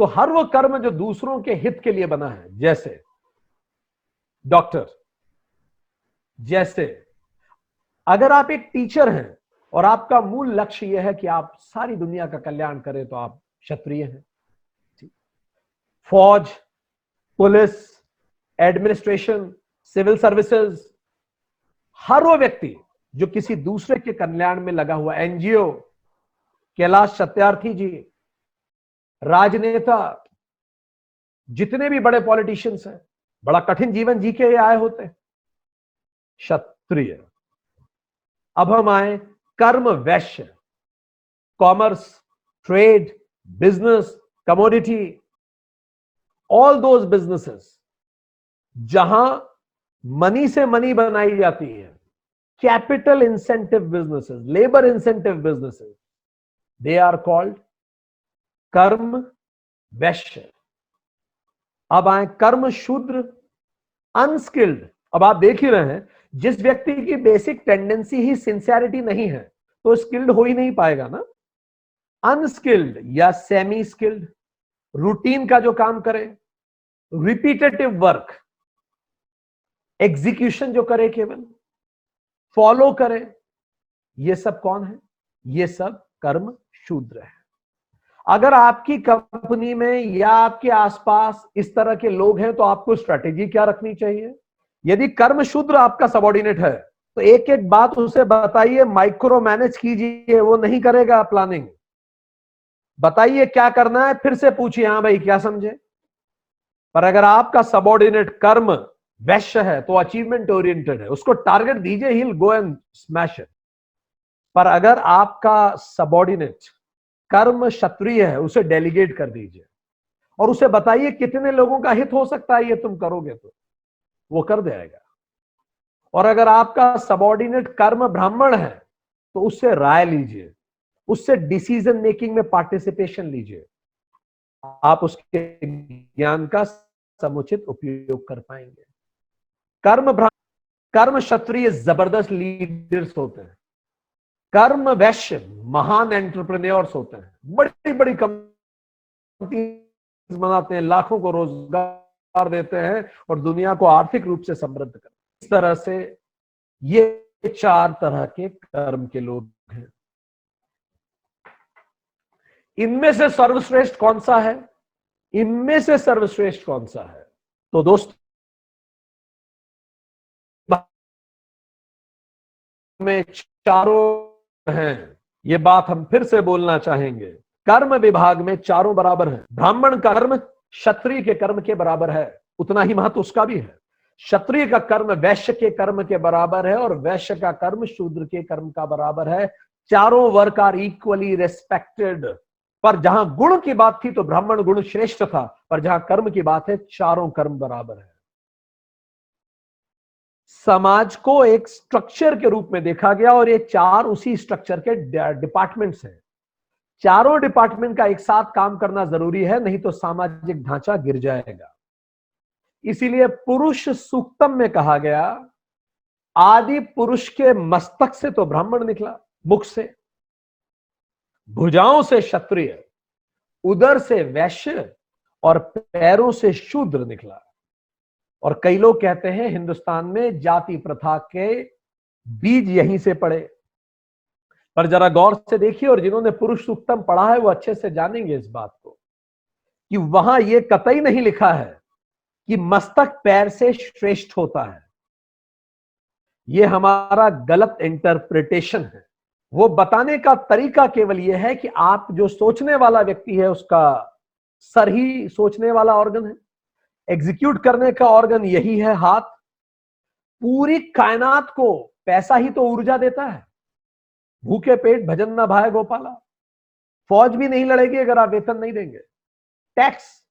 तो हर वो कर्म जो दूसरों के हित के लिए बना है, जैसे डॉक्टर, जैसे अगर आप एक टीचर हैं और आपका मूल लक्ष्य यह है कि आप सारी दुनिया का कल्याण करें, तो आप क्षत्रिय हैं। फौज, पुलिस, एडमिनिस्ट्रेशन, सिविल सर्विसेज, हर वो व्यक्ति जो किसी दूसरे के कल्याण में लगा हुआ, एनजीओ, कैलाश सत्यार्थी जी, राजनेता, जितने भी बड़े पॉलिटिशियंस हैं, बड़ा कठिन जीवन जी के आए होते हैं, क्षत्रिय। अब हम आए कर्म वैश्य, commerce, trade, business, commodity, all those businesses जहां मनी से मनी बनाई जाती है, capital incentive businesses, labour incentive businesses, they are called कर्म वैश्य। अब आए कर्म शूद्र, अनस्किल्ड। अब आप देख ही रहे हैं, जिस व्यक्ति की बेसिक टेंडेंसी ही सिंसियरिटी नहीं है, तो स्किल्ड हो ही नहीं पाएगा ना। अनस्किल्ड या सेमी स्किल्ड, रूटीन का जो काम करे, रिपीटेटिव वर्क, एग्जीक्यूशन जो करे, केवल फॉलो करे, ये सब कौन है? ये सब कर्म शूद्र है। अगर आपकी कंपनी में या आपके आसपास इस तरह के लोग हैं तो आपको स्ट्रेटेजी क्या रखनी चाहिए? यदि कर्म शूद्र आपका सबॉर्डिनेट है तो एक एक बात उसे बताइए, माइक्रो मैनेज कीजिए, वो नहीं करेगा प्लानिंग। बताइए क्या करना है, फिर से पूछिए हाँ भाई क्या समझे। पर अगर आपका सबॉर्डिनेट कर्म वैश्य है तो अचीवमेंट ओरिएंटेड है, उसको टारगेट दीजिए, he will go and smash it. पर अगर आपका सबॉर्डिनेट कर्म क्षत्रिय है, उसे डेलीगेट कर दीजिए और उसे बताइए कितने लोगों का हित हो सकता है ये तुम करोगे तो वो कर देगा। और अगर आपका सबॉर्डिनेट कर्म ब्राह्मण है तो उससे राय लीजिए, उससे डिसीजन मेकिंग में पार्टिसिपेशन लीजिए, आप उसके ज्ञान का समुचित उपयोग कर पाएंगे। कर्म क्षत्रिय जबरदस्त लीडर्स होते हैं, कर्म वैश्य महान एंटरप्रेन्योर्स होते हैं, बड़ी बड़ी कंपनी बनाते हैं, लाखों को रोजगार देते हैं और दुनिया को आर्थिक रूप से समृद्ध करते हैं। इस तरह से ये चार तरह के कर्म के लोग हैं। इनमें से सर्वश्रेष्ठ कौन सा है? इनमें से सर्वश्रेष्ठ कौन सा है? तो दोस्तों में चारों हैं, ये बात हम फिर से बोलना चाहेंगे। कर्म विभाग में चारों बराबर हैं। ब्राह्मण का कर्म क्षत्रिय के कर्म के बराबर है, उतना ही महत्व उसका भी है। क्षत्रिय का कर्म वैश्य के कर्म के बराबर है और वैश्य का कर्म शूद्र के कर्म का बराबर है। चारों वर्क आर इक्वली रेस्पेक्टेड। पर जहां गुण की बात थी तो ब्राह्मण गुण श्रेष्ठ था, पर जहां कर्म की बात है चारों कर्म बराबर है। समाज को एक स्ट्रक्चर के रूप में देखा गया और ये चार उसी स्ट्रक्चर के डिपार्टमेंट्स हैं। चारों डिपार्टमेंट का एक साथ काम करना जरूरी है, नहीं तो सामाजिक ढांचा गिर जाएगा। इसीलिए पुरुष सूक्तम में कहा गया, आदि पुरुष के मस्तक से तो ब्राह्मण निकला, मुख से, भुजाओं से क्षत्रिय, उदर से वैश्य और पैरों से शूद्र निकला। और कई लोग कहते हैं हिंदुस्तान में जाति प्रथा के बीज यहीं से पड़े, पर जरा गौर से देखिए और जिन्होंने पुरुष सूक्तम पढ़ा है वो अच्छे से जानेंगे इस बात को कि वहां यह कतई नहीं लिखा है कि मस्तक पैर से श्रेष्ठ होता है। यह हमारा गलत इंटरप्रिटेशन है। वो बताने का तरीका केवल यह है कि आप जो सोचने वाला व्यक्ति है उसका सर ही सोचने वाला ऑर्गन है, एग्जीक्यूट करने का ऑर्गन यही है हाथ। पूरी कायनात को पैसा ही तो ऊर्जा देता है। भूखे पेट भजन ना भाए गोपाला। फौज भी नहीं लड़ेगी अगर आप वेतन नहीं देंगे। टैक्स,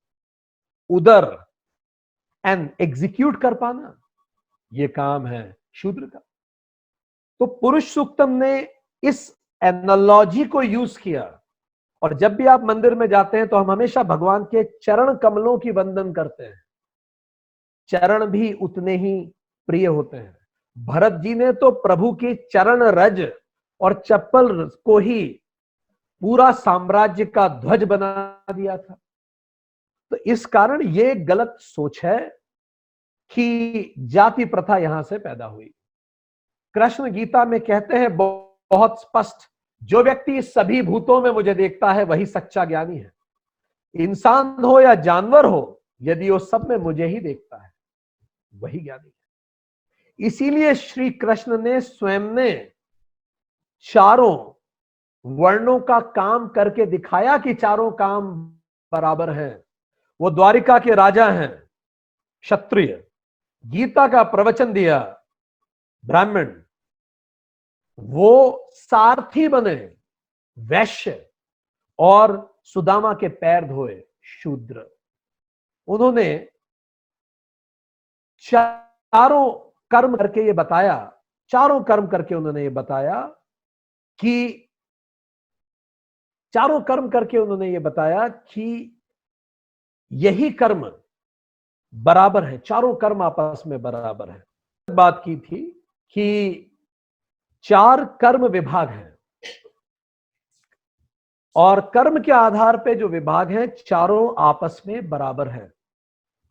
उदर एंड एग्जीक्यूट कर पाना, यह काम है शूद्र का। तो पुरुष सूक्तम ने इस एनालॉजी को यूज किया। और जब भी आप मंदिर में जाते हैं तो हम हमेशा भगवान के चरण कमलों की वंदन करते हैं। चरण भी उतने ही प्रिय होते हैं। भरत जी ने तो प्रभु की चरण रज और चप्पल को ही पूरा साम्राज्य का ध्वज बना दिया था। तो इस कारण यह गलत सोच है कि जाति प्रथा यहां से पैदा हुई। कृष्ण गीता में कहते हैं बहुत स्पष्ट, जो व्यक्ति सभी भूतों में मुझे देखता है वही सच्चा ज्ञानी है। इंसान हो या जानवर हो, यदि वो सब में मुझे ही देखता है वही ज्ञानी है। इसीलिए श्री कृष्ण ने स्वयं ने चारों वर्णों का काम करके दिखाया कि चारों काम बराबर हैं। वो द्वारिका के राजा हैं क्षत्रिय, गीता का प्रवचन दिया ब्राह्मण, वो सारथी बने वैश्य और सुदामा के पैर धोए शूद्र। उन्होंने चारों कर्म करके ये बताया, चारों कर्म करके उन्होंने ये बताया कि चारों कर्म करके उन्होंने ये बताया कि यही कर्म बराबर है, चारों कर्म आपस में बराबर है। बात की थी कि चार कर्म विभाग हैं, और कर्म के आधार पे जो विभाग हैं चारों आपस में बराबर हैं।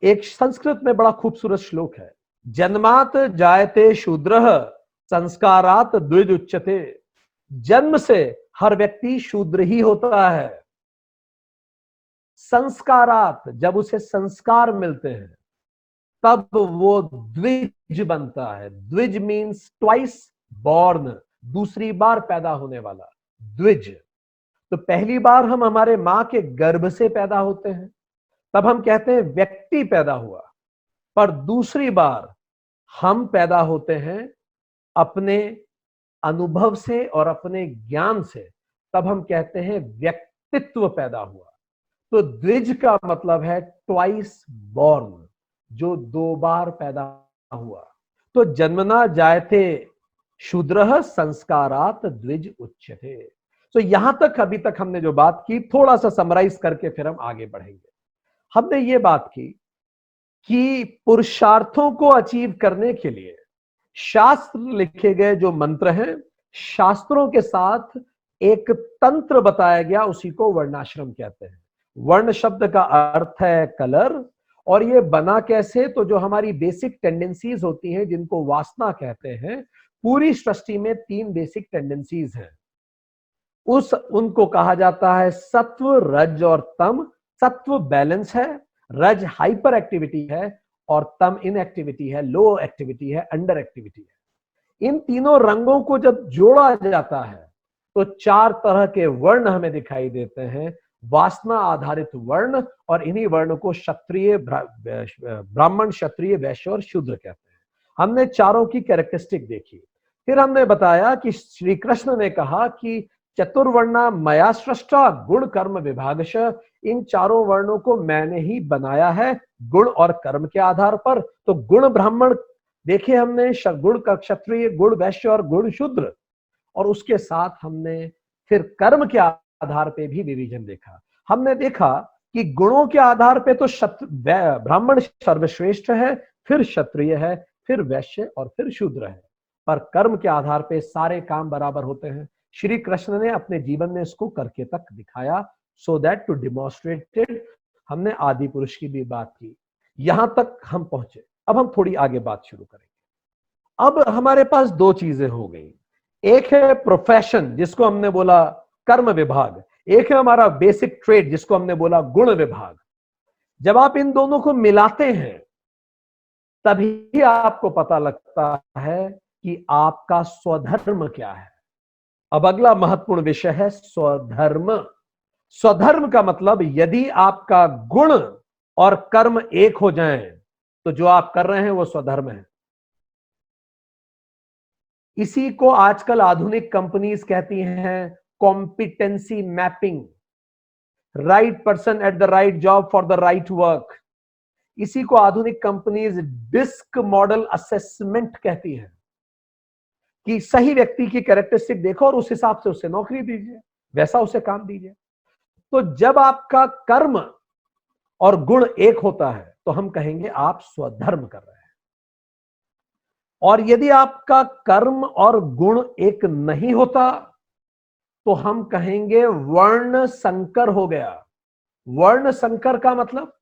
एक संस्कृत में बड़ा खूबसूरत श्लोक है, जन्मात जायते शूद्रः संस्कारात द्विज उच्यते। जन्म से हर व्यक्ति शूद्र ही होता है, संस्कारात जब उसे संस्कार मिलते हैं तब वो द्विज बनता है। द्विज मीन्स ट्वाइस बॉर्न, दूसरी बार पैदा होने वाला द्विज। तो पहली बार हम हमारे मां के गर्भ से पैदा होते हैं, तब हम कहते हैं व्यक्ति पैदा हुआ। पर दूसरी बार हम पैदा होते हैं अपने अनुभव से और अपने ज्ञान से, तब हम कहते हैं व्यक्तित्व पैदा हुआ। तो द्विज का मतलब है ट्वाइस बॉर्न, जो दो बार पैदा हुआ। तो जन्मना जायते शूद्रः संस्कारात द्विज उच्यते। तो यहां तक अभी तक हमने जो बात की, थोड़ा सा समराइज करके फिर हम आगे बढ़ेंगे। हमने ये बात की कि पुरुषार्थों को अचीव करने के लिए शास्त्र लिखे गए जो मंत्र हैं, शास्त्रों के साथ एक तंत्र बताया गया, उसी को वर्णाश्रम कहते हैं। वर्ण शब्द का अर्थ है कलर, और ये बना कैसे, तो जो हमारी बेसिक टेंडेंसीज होती हैं जिनको वासना कहते हैं, पूरी सृष्टि में 3 बेसिक टेंडेंसीज हैं। उनको कहा जाता है सत्व, रज और तम। सत्व बैलेंस है, रज हाइपर एक्टिविटी है, और तम इनएक्टिविटी है, लो एक्टिविटी है, अंडर एक्टिविटी है। इन तीनों रंगों को जब जोड़ा जाता है तो 4 तरह के वर्ण हमें दिखाई देते हैं, वासना आधारित वर्ण, और इन्हीं वर्ण को क्षत्रिय, ब्राह्मण, क्षत्रिय, वैश्य और शूद्र कहते हैं। हमने चारों की कैरेक्टरिस्टिक देखी। फिर हमने बताया कि श्री कृष्ण ने कहा कि चतुर्वर्णा मया सृष्टा गुण कर्म विभागश, इन चारों वर्णों को मैंने ही बनाया है गुण और कर्म के आधार पर। तो गुण ब्राह्मण देखे हमने, गुण का क्षत्रिय, गुण वैश्य और गुण शूद्र, और उसके साथ हमने फिर कर्म के आधार पे भी डिवीजन देखा। हमने देखा कि गुणों के आधार पे तो ब्राह्मण सर्वश्रेष्ठ है, फिर क्षत्रिय है, फिर वैश्य और फिर शूद्र है, पर कर्म के आधार पे सारे काम बराबर होते हैं। श्री कृष्ण ने अपने जीवन में इसको करके तक दिखाया, सो दैट टू डिमॉन्स्ट्रेटेड। हमने आदि पुरुष की भी बात की, यहां तक हम पहुंचे। अब हम थोड़ी आगे बात शुरू करेंगे। अब हमारे पास 2 चीजें हो गई, एक है प्रोफेशन जिसको हमने बोला कर्म विभाग, एक है हमारा बेसिक ट्रेड जिसको हमने बोला गुण विभाग। जब आप इन दोनों को मिलाते हैं तभी आपको पता लगता है कि आपका स्वधर्म क्या है। अब अगला महत्वपूर्ण विषय है स्वधर्म। स्वधर्म का मतलब, यदि आपका गुण और कर्म एक हो जाएं तो जो आप कर रहे हैं वो स्वधर्म है। इसी को आजकल आधुनिक कंपनीज कहती हैं competency mapping, right person at the right job for the right work. इसी को आधुनिक कंपनीज डिस्क मॉडल असेसमेंट कहती हैं, कि सही व्यक्ति की कैरेक्टरिस्टिक देखो और उस हिसाब से उसे नौकरी दीजिए, वैसा उसे काम दीजिए। तो जब आपका कर्म और गुण एक होता है तो हम कहेंगे आप स्वधर्म कर रहे हैं। और यदि आपका कर्म और गुण एक नहीं होता तो हम कहेंगे वर्ण संकर हो गया। वर्ण संकर का मतलब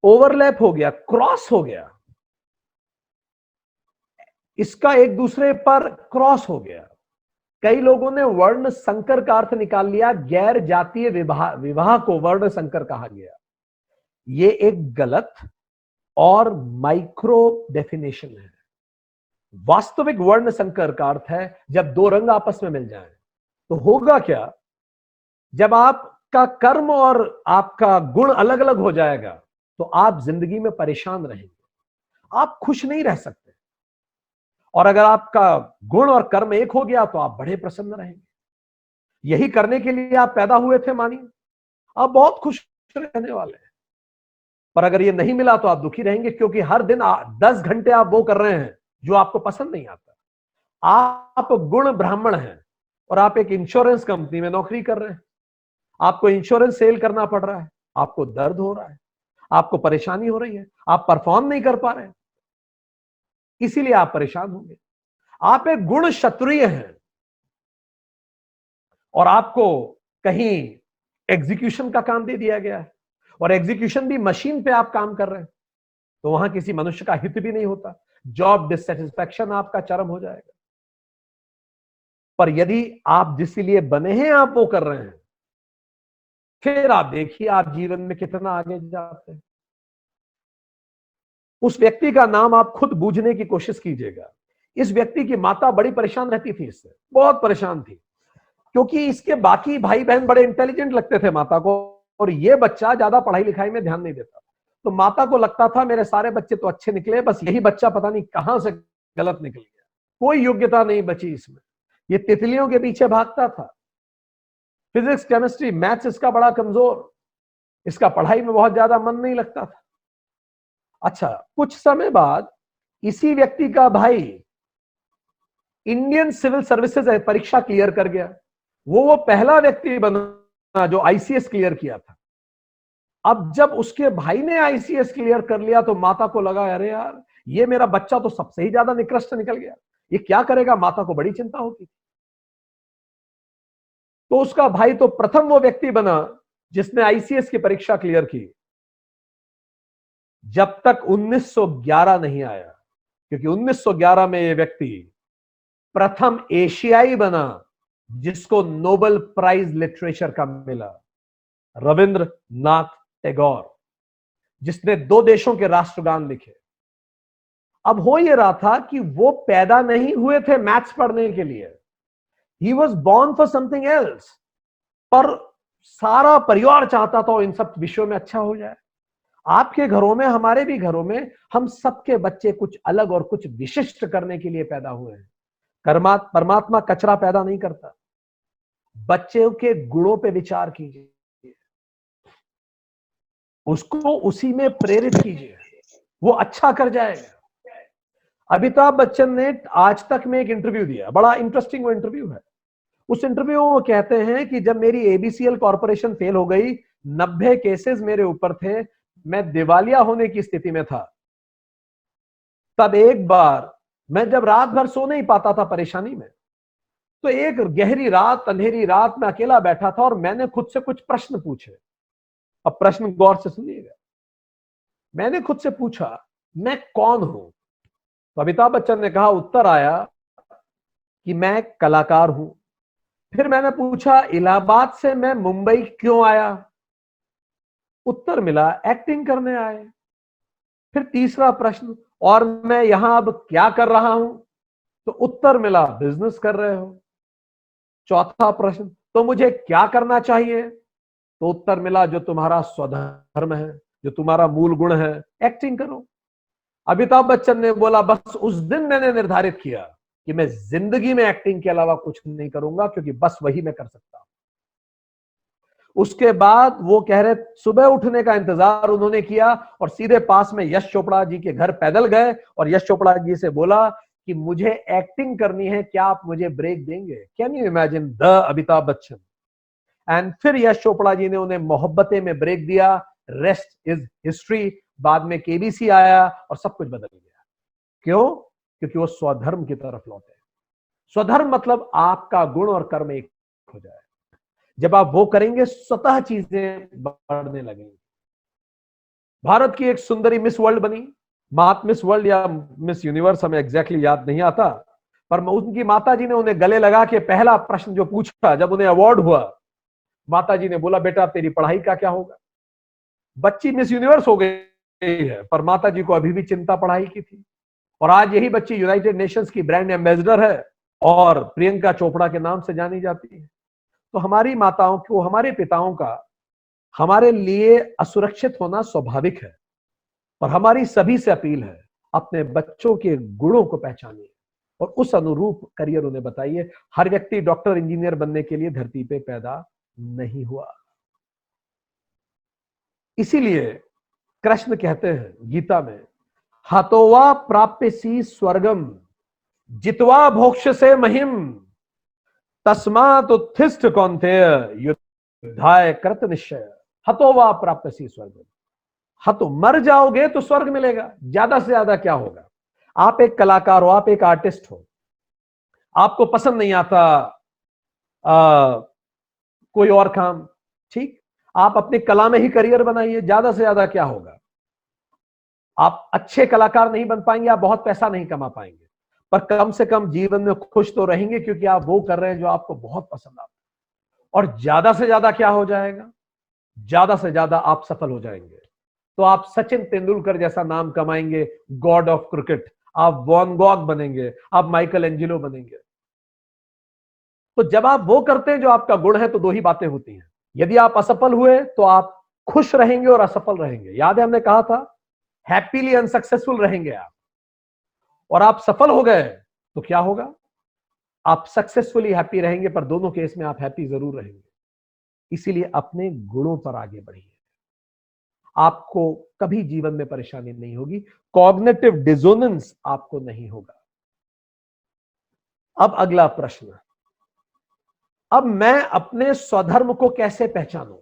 ओवरलैप हो गया, क्रॉस हो गया, इसका एक दूसरे पर क्रॉस हो गया। कई लोगों ने वर्ण संकर का अर्थ निकाल लिया, गैर जातीय विवाह को वर्ण संकर कहा गया। ये एक गलत और माइक्रो डेफिनेशन है। वास्तविक वर्ण संकर का अर्थ है जब 2 रंग आपस में मिल जाएं। तो होगा क्या, जब आपका कर्म और आपका गुण अलग अलग हो जाएगा तो आप जिंदगी में परेशान रहेंगे, आप खुश नहीं रह सकते। और अगर आपका गुण और कर्म एक हो गया तो आप बड़े प्रसन्न रहेंगे। यही करने के लिए आप पैदा हुए थे, मानिए आप बहुत खुश रहने वाले हैं। पर अगर ये नहीं मिला तो आप दुखी रहेंगे, क्योंकि हर दिन 10 घंटे आप वो कर रहे हैं जो आपको पसंद नहीं आता। आप गुण ब्राह्मण हैं और आप एक इंश्योरेंस कंपनी में नौकरी कर रहे हैं, आपको इंश्योरेंस सेल करना पड़ रहा है, आपको दर्द हो रहा है, आपको परेशानी हो रही है, आप परफॉर्म नहीं कर पा रहे हैं, इसीलिए आप परेशान होंगे। आप एक गुण क्षत्रिय हैं और आपको कहीं एग्जीक्यूशन का काम दे दिया गया है, और एग्जीक्यूशन भी मशीन पे आप काम कर रहे हैं, तो वहां किसी मनुष्य का हित भी नहीं होता, जॉब डिससेटिस्फैक्शन आपका चरम हो जाएगा। पर यदि आप जिस लिए बने हैं आप वो कर रहे हैं, फिर आप देखिए आप जीवन में कितना आगे जाते हैं। उस व्यक्ति का नाम आप खुद बूझने की कोशिश कीजिएगा। इस व्यक्ति की माता बड़ी परेशान रहती थी, इससे बहुत परेशान थी, क्योंकि इसके बाकी भाई बहन बड़े इंटेलिजेंट लगते थे माता को, और ये बच्चा ज्यादा पढ़ाई लिखाई में ध्यान नहीं देता। तो माता को लगता था मेरे सारे बच्चे तो अच्छे निकले, बस यही बच्चा पता नहीं कहां से गलत निकल गया, कोई योग्यता नहीं बची इसमें, ये तितलियों के पीछे भागता था। फिजिक्स, केमिस्ट्री, मैथ्स इसका बड़ा कमजोर, इसका पढ़ाई में बहुत ज्यादा मन नहीं लगता था। अच्छा, कुछ समय बाद इसी व्यक्ति का भाई इंडियन सिविल सर्विसेज परीक्षा क्लियर कर गया। वो पहला व्यक्ति बना जो आईसीएस क्लियर किया था। अब जब उसके भाई ने आईसीएस क्लियर कर लिया तो माता को लगा अरे यार, ये मेरा बच्चा तो सबसे ही ज्यादा निकृष्ट निकल गया, ये क्या करेगा। माता को बड़ी चिंता होती थी। तो उसका भाई तो प्रथम वो व्यक्ति बना जिसने आईसीएस की परीक्षा क्लियर की, जब तक 1911 नहीं आया, क्योंकि 1911 में ये व्यक्ति प्रथम एशियाई बना जिसको नोबेल प्राइज लिटरेचर का मिला, रविंद्रनाथ टैगोर, जिसने 2 देशों के राष्ट्रगान लिखे। अब हो यह रहा था कि वो पैदा नहीं हुए थे मैथ्स पढ़ने के लिए, he was born for something else, पर सारा परिवार चाहता था इन सब विषयों में अच्छा हो जाए। आपके घरों में, हमारे भी घरों में, हम सबके बच्चे कुछ अलग और कुछ विशिष्ट करने के लिए पैदा हुए हैं। परमात्मा कचरा पैदा नहीं करता। बच्चे के गुणों पे विचार कीजिए, उसको उसी में प्रेरित कीजिए, वो अच्छा कर जाएगा। अमिताभ बच्चन ने आज तक में एक इंटरव्यू दिया, बड़ा इंटरेस्टिंग वो इंटरव्यू है। उस इंटरव्यू में वो कहते हैं कि जब मेरी एबीसीएल कॉर्पोरेशन फेल हो गई, 90 केसेस मेरे ऊपर थे, मैं दिवालिया होने की स्थिति में था, तब एक बार मैं जब रात भर सो नहीं पाता था परेशानी में, तो एक गहरी रात, अंधेरी रात में अकेला बैठा था और मैंने खुद से कुछ प्रश्न पूछे। अब प्रश्न गौर से सुनिएगा। मैंने खुद से पूछा मैं कौन हूं। तो अमिताभ बच्चन ने कहा, उत्तर आया कि मैं कलाकार हूं। फिर मैंने पूछा इलाहाबाद से मैं मुंबई क्यों आया। उत्तर मिला एक्टिंग करने आए। फिर तीसरा प्रश्न, और मैं यहां अब क्या कर रहा हूं। तो उत्तर मिला बिजनेस कर रहे हो। चौथा प्रश्न, तो मुझे क्या करना चाहिए। तो उत्तर मिला जो तुम्हारा स्वधर्म है, जो तुम्हारा मूल गुण है, एक्टिंग करो। अमिताभ बच्चन ने बोला बस उस दिन मैंने निर्धारित किया कि मैं जिंदगी में एक्टिंग के अलावा कुछ नहीं करूंगा, क्योंकि बस वही मैं कर सकता हूं। उसके बाद वो कह रहे सुबह उठने का इंतजार उन्होंने किया और सीधे पास में यश चोपड़ा जी के घर पैदल गए और यश चोपड़ा जी से बोला कि मुझे एक्टिंग करनी है, क्या आप मुझे ब्रेक देंगे। Can you imagine the Amitabh Bachchan. And फिर यश चोपड़ा जी ने उन्हें मोहब्बतें में ब्रेक दिया। Rest is history. बाद में केबीसी आया और सब कुछ बदल गया। क्यों? क्योंकि वो स्वधर्म की तरफ लौटे। स्वधर्म मतलब आपका गुण और कर्म एक हो जाए। जब आप वो करेंगे स्वतः चीजें बढ़ने लगेंगी। भारत की एक सुंदरी मिस वर्ल्ड बनी, मिस वर्ल्ड या मिस यूनिवर्स, हमें एग्जैक्टली याद नहीं आता, पर उनकी माता जी ने उन्हें गले लगा के पहला प्रश्न जो पूछा जब उन्हें अवार्ड हुआ, माता जी ने बोला बेटा तेरी पढ़ाई का क्या होगा। बच्ची मिस यूनिवर्स हो गई है, पर माता जी को अभी भी चिंता पढ़ाई की थी। और आज यही बच्ची यूनाइटेड नेशंस की ब्रांड एम्बेसडर है और प्रियंका चोपड़ा के नाम से जानी जाती है। तो हमारी माताओं को, हमारे पिताओं का हमारे लिए असुरक्षित होना स्वाभाविक है, और हमारी सभी से अपील है अपने बच्चों के गुणों को पहचानिए और उस अनुरूप करियर उन्हें बताइए। हर व्यक्ति डॉक्टर, इंजीनियर बनने के लिए धरती पे पैदा नहीं हुआ। इसीलिए कृष्ण कहते हैं गीता में, हतोवा प्राप्यसी स्वर्गम जित्वा भोक्ष से महिम तस्मात् उत्थिष्ठ कौन्तेय युद्धाय कृत निश्चय। हतोवा प्राप्यसी स्वर्गम। हतो, मर जाओगे तो स्वर्ग मिलेगा। ज्यादा से ज्यादा क्या होगा। आप एक कलाकार हो, आप एक आर्टिस्ट हो, आपको पसंद नहीं आता कोई और काम, ठीक। आप अपनी कला में ही करियर बनाइए, ज्यादा से ज्यादा क्या होगा, आप अच्छे कलाकार नहीं बन पाएंगे, आप बहुत पैसा नहीं कमा पाएंगे, पर कम से कम जीवन में खुश तो रहेंगे, क्योंकि आप वो कर रहे हैं जो आपको बहुत पसंद आता है। और ज्यादा से ज्यादा क्या हो जाएगा, ज्यादा से ज्यादा आप सफल हो जाएंगे। तो आप सचिन तेंदुलकर जैसा नाम कमाएंगे, गॉड ऑफ क्रिकेट, आप वॉन गॉग बनेंगे, आप माइकल एंजेलो बनेंगे। तो जब आप वो करते हैं जो आपका गुण है, तो दो ही बातें होती हैं। यदि आप असफल हुए तो आप खुश रहेंगे और असफल रहेंगे। याद है हमने कहा था, हैप्पीली अनसक्सेसफुल रहेंगे आप, और आप सफल हो गए तो क्या होगा, आप सक्सेसफुली हैप्पी रहेंगे, पर दोनों केस में आप हैप्पी जरूर रहेंगे। इसीलिए अपने गुणों पर आगे बढ़िए, आपको कभी जीवन में परेशानी नहीं होगी, कॉग्निटिव डिसोनेंस आपको नहीं होगा। अब अगला प्रश्न, अब मैं अपने स्वधर्म को कैसे पहचानूं।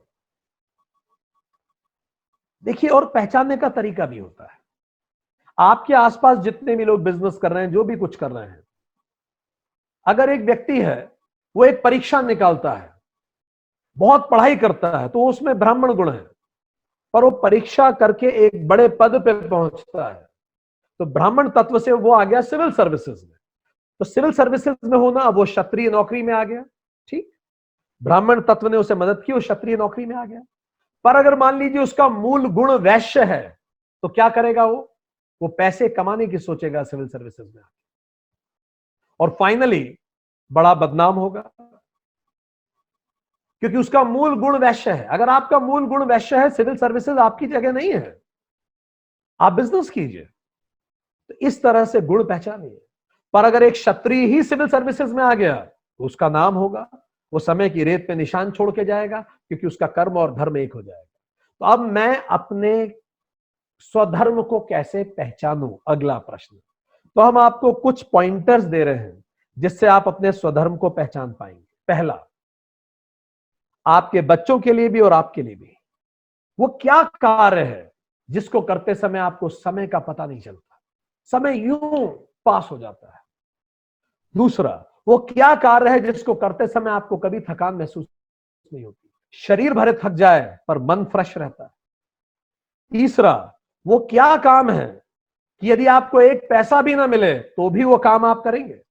देखिए, और पहचानने का तरीका भी होता है। आपके आसपास जितने भी लोग बिजनेस कर रहे हैं, जो भी कुछ कर रहे हैं, अगर एक व्यक्ति है, वो एक परीक्षा निकालता है, बहुत पढ़ाई करता है, तो उसमें ब्राह्मण गुण है, पर वो परीक्षा करके एक बड़े पद पे पहुंचता है, तो ब्राह्मण तत्व से वो आ गया सिविल सर्विसेज में। तो सिविल सर्विसेज में होना, अब वो क्षत्रिय नौकरी में आ गया, ठीक। ब्राह्मण तत्व ने उसे मदद की, वो क्षत्रिय नौकरी में आ गया। पर अगर मान लीजिए उसका मूल गुण वैश्य है, तो क्या करेगा वो पैसे कमाने की सोचेगा सिविल सर्विसेज में, और फाइनली बड़ा बदनाम होगा, क्योंकि उसका मूल गुण वैश्य है। अगर आपका मूल गुण वैश्य है, सिविल सर्विसेज आपकी जगह नहीं है, आप बिजनेस कीजिए। तो इस तरह से गुण पहचानिए। पर अगर एक क्षत्रिय ही सिविल सर्विसेज में आ गया, तो उसका नाम होगा, वो समय की रेत पे निशान छोड़ के जाएगा, क्योंकि उसका कर्म और धर्म एक हो जाएगा। तो अब मैं अपने स्वधर्म को कैसे पहचानूं, अगला प्रश्न। तो हम आपको कुछ पॉइंटर्स दे रहे हैं जिससे आप अपने स्वधर्म को पहचान पाएंगे। पहला, आपके बच्चों के लिए भी और आपके लिए भी, वो क्या कार्य है जिसको करते समय आपको समय का पता नहीं चलता, समय यूं पास हो जाता है। दूसरा, वो क्या कार्य है जिसको करते समय आपको कभी थकान महसूस नहीं होती, शरीर भरे थक जाए पर मन फ्रेश रहता है। तीसरा, वो क्या काम है कि यदि आपको एक पैसा भी ना मिले तो भी वो काम आप करेंगे।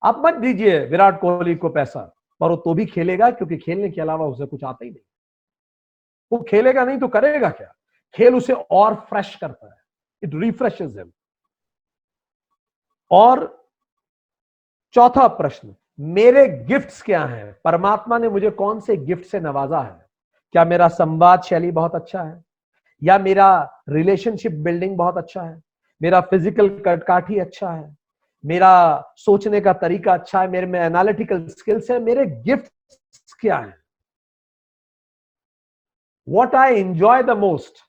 आप मत दीजिए विराट कोहली को पैसा, पर वो तो भी खेलेगा, क्योंकि खेलने के अलावा उसे कुछ आता ही नहीं। वो खेलेगा नहीं तो करेगा क्या, खेल उसे और फ्रेश करता है, इट रिफ्रेशेस हिम। और चौथा प्रश्न, मेरे गिफ्ट्स क्या हैं, परमात्मा ने मुझे कौन से गिफ्ट से नवाजा है। क्या मेरा संवाद शैली बहुत अच्छा है, या मेरा रिलेशनशिप बिल्डिंग बहुत अच्छा है, मेरा फिजिकल कटकाठी अच्छा है, मेरा सोचने का तरीका अच्छा है, मेरे में एनालिटिकल स्किल्स है, मेरे गिफ्ट्स क्या है, what I enjoy the most.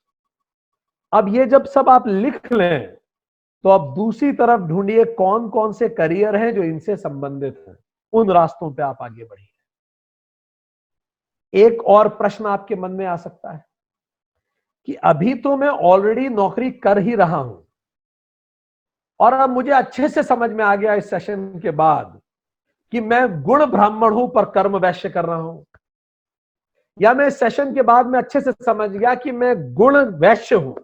अब ये जब सब आप लिख लें, तो अब दूसरी तरफ ढूंढिए कौन कौन से करियर हैं जो इनसे संबंधित हैं, उन रास्तों पे आप आगे बढ़िए। एक और प्रश्न आपके मन में आ सकता है कि अभी तो मैं ऑलरेडी नौकरी कर ही रहा हूं, और अब मुझे अच्छे से समझ में आ गया इस सेशन के बाद कि मैं गुण ब्राह्मण हूं पर कर्म वैश्य कर रहा हूं, या मैं इस सेशन के बाद में अच्छे से समझ गया कि मैं गुण वैश्य हूं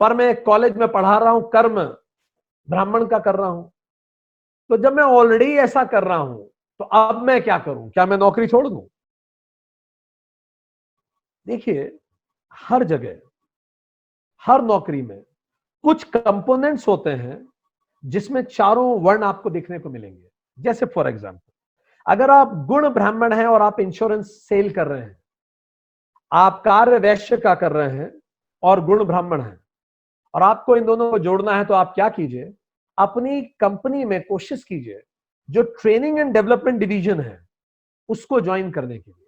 पर मैं कॉलेज में पढ़ा रहा हूं, कर्म ब्राह्मण का कर रहा हूं। तो जब मैं ऑलरेडी ऐसा कर रहा हूं, तो अब मैं क्या करूं, क्या मैं नौकरी छोड़ दूं। देखिए, हर जगह, हर नौकरी में कुछ कंपोनेंट्स होते हैं जिसमें चारों वर्ण आपको देखने को मिलेंगे। जैसे फॉर एग्जांपल, अगर आप गुण ब्राह्मण हैं और आप इंश्योरेंस सेल कर रहे हैं, आप कार्य वैश्य का कर रहे हैं और गुण ब्राह्मण हैं, और आपको इन दोनों को जोड़ना है, तो आप क्या कीजिए, अपनी कंपनी में कोशिश कीजिए जो ट्रेनिंग एंड डेवलपमेंट डिवीजन है उसको ज्वाइन करने के लिए।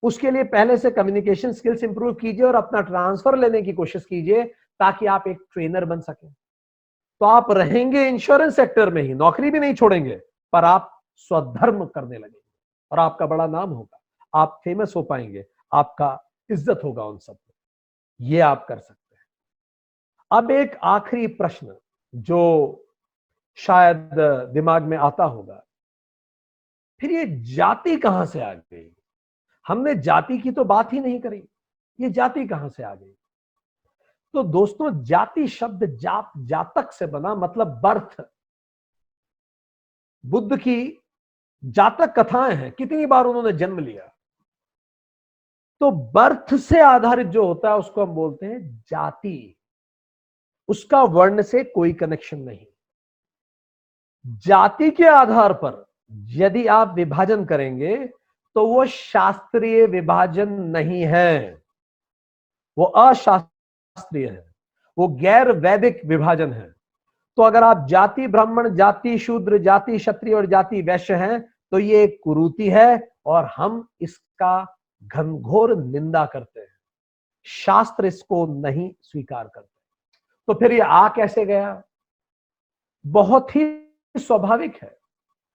उसके लिए पहले से कम्युनिकेशन स्किल्स इंप्रूव कीजिए और अपना ट्रांसफर लेने की कोशिश कीजिए, ताकि आप एक ट्रेनर बन सके। तो आप रहेंगे इंश्योरेंस सेक्टर में ही, नौकरी भी नहीं छोड़ेंगे, पर आप स्वधर्म करने लगेंगे और आपका बड़ा नाम होगा, आप फेमस हो पाएंगे, आपका इज्जत होगा उन सब में। ये आप कर सकते हैं। अब एक आखिरी प्रश्न जो शायद दिमाग में आता होगा, फिर ये जाति कहां से आ गई। हमने जाति की तो बात ही नहीं करी। ये जाति कहां से आ गई? तो दोस्तों, जाति शब्द जात, जातक से बना, मतलब बर्थ। बुद्ध की जातक कथाएं हैं, कितनी बार उन्होंने जन्म लिया। तो बर्थ से आधारित जो होता है उसको हम बोलते हैं जाति। उसका वर्ण से कोई कनेक्शन नहीं। जाति के आधार पर यदि आप विभाजन करेंगे तो वो शास्त्रीय विभाजन नहीं है, वो अशास्त्रीय है, वो गैर वैदिक विभाजन है। तो अगर आप जाति ब्राह्मण, जाति शूद्र, जाति क्षत्रिय और जाति वैश्य हैं तो ये एक कुरीति है और हम इसका घनघोर निंदा करते हैं। शास्त्र इसको नहीं स्वीकार करते। तो फिर ये आ कैसे गया? बहुत ही स्वाभाविक है।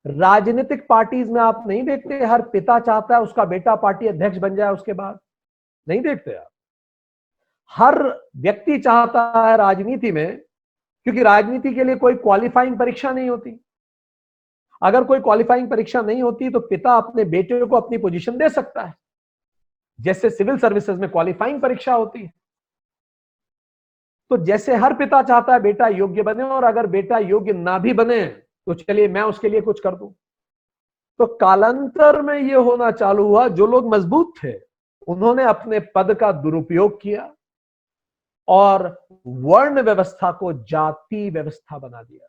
राजनीतिक पार्टीज में आप नहीं देखते हर पिता चाहता है उसका बेटा पार्टी अध्यक्ष बन जाए उसके बाद? नहीं देखते आप? हर व्यक्ति चाहता है राजनीति में, क्योंकि राजनीति के लिए कोई क्वालिफाइंग परीक्षा नहीं होती। अगर कोई क्वालिफाइंग परीक्षा नहीं होती तो पिता अपने बेटे को अपनी पोजीशन दे सकता है, जैसे सिविल सर्विसेज में क्वालिफाइंग परीक्षा होती है। तो जैसे हर पिता चाहता है बेटा योग्य बने, और अगर बेटा योग्य ना भी बने तो चलिए मैं उसके लिए कुछ कर दूं। तो कालांतर में यह होना चालू हुआ, जो लोग मजबूत थे उन्होंने अपने पद का दुरुपयोग किया और वर्ण व्यवस्था को जाति व्यवस्था बना दिया,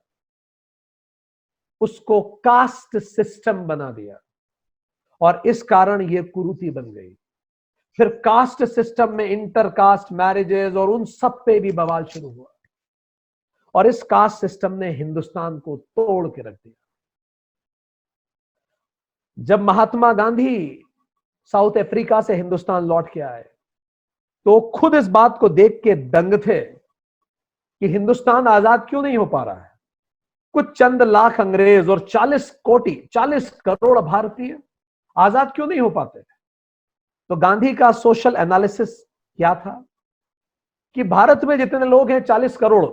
उसको कास्ट सिस्टम बना दिया, और इस कारण यह कुरीति बन गई। फिर कास्ट सिस्टम में इंटरकास्ट मैरिजेस और उन सब पे भी बवाल शुरू हुआ, और इस कास्ट सिस्टम ने हिंदुस्तान को तोड़ के रख दिया। जब महात्मा गांधी साउथ अफ्रीका से हिंदुस्तान लौट के आए तो खुद इस बात को देख के दंग थे कि हिंदुस्तान आजाद क्यों नहीं हो पा रहा है। कुछ चंद लाख अंग्रेज और 40 करोड़ भारतीय आजाद क्यों नहीं हो पाते? तो गांधी का सोशल एनालिसिस क्या था कि भारत में जितने लोग हैं 40 करोड़,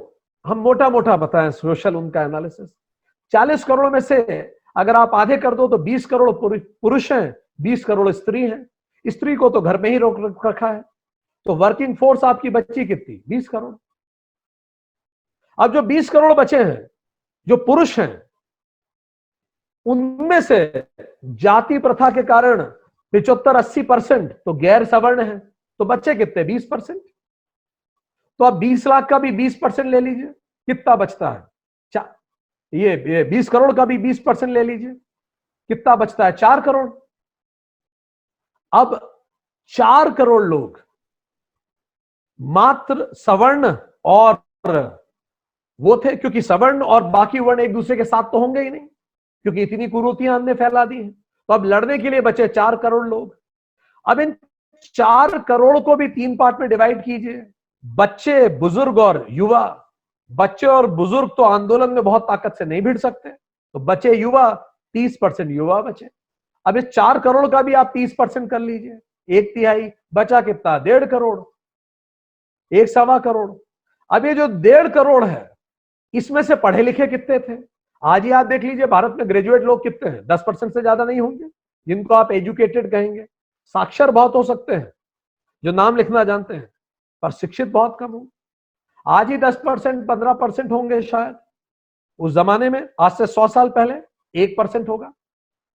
हम मोटा मोटा बताएं सोशल उनका एनालिसिस, 40 करोड़ में से अगर आप आधे कर दो तो 20 करोड़ पुरुष हैं, 20 करोड़ स्त्री हैं। स्त्री को तो घर में ही रोक रखा है, तो वर्किंग फोर्स आपकी बची कितनी? 20 करोड़। अब जो 20 करोड़ बचे हैं जो पुरुष हैं, उनमें से जाति प्रथा के कारण 75-80% तो गैर सवर्ण है, तो बच्चे कितने? 20%। तो आप 20 लाख का भी 20% ले लीजिए, कितना बचता है? ये 20 करोड़ का भी 20% ले लीजिए, कितना बचता है? 4 करोड़। अब 4 करोड़ लोग मात्र सवर्ण और वो थे, क्योंकि सवर्ण और बाकी वर्ण एक दूसरे के साथ तो होंगे ही नहीं, क्योंकि इतनी कुरीतियां हमने फैला दी हैं। तो अब लड़ने के लिए बचे 4 करोड़ लोग। अब इन 4 करोड़ को भी 3 पार्ट में डिवाइड कीजिए, बच्चे, बुजुर्ग और युवा। बच्चे और बुजुर्ग तो आंदोलन में बहुत ताकत से नहीं भिड़ सकते, तो बचे युवा, 30% युवा बचे। अब इस 4 करोड़ का भी आप 30% कर लीजिए, 1/3 बचा कितना? 1.5 करोड़, 1.25 करोड़। अब ये जो 1.5 करोड़ है, इसमें से पढ़े लिखे कितने थे? आज ही आप देख लीजिए भारत में ग्रेजुएट लोग कितने हैं? 10% से ज्यादा नहीं होंगे जिनको आप एजुकेटेड कहेंगे। साक्षर बहुत हो सकते हैं जो नाम लिखना जानते हैं, पर शिक्षित बहुत कम होंगे। आज ही 10%, 15% होंगे शायद। उस जमाने में आज से 100 साल पहले 1% होगा।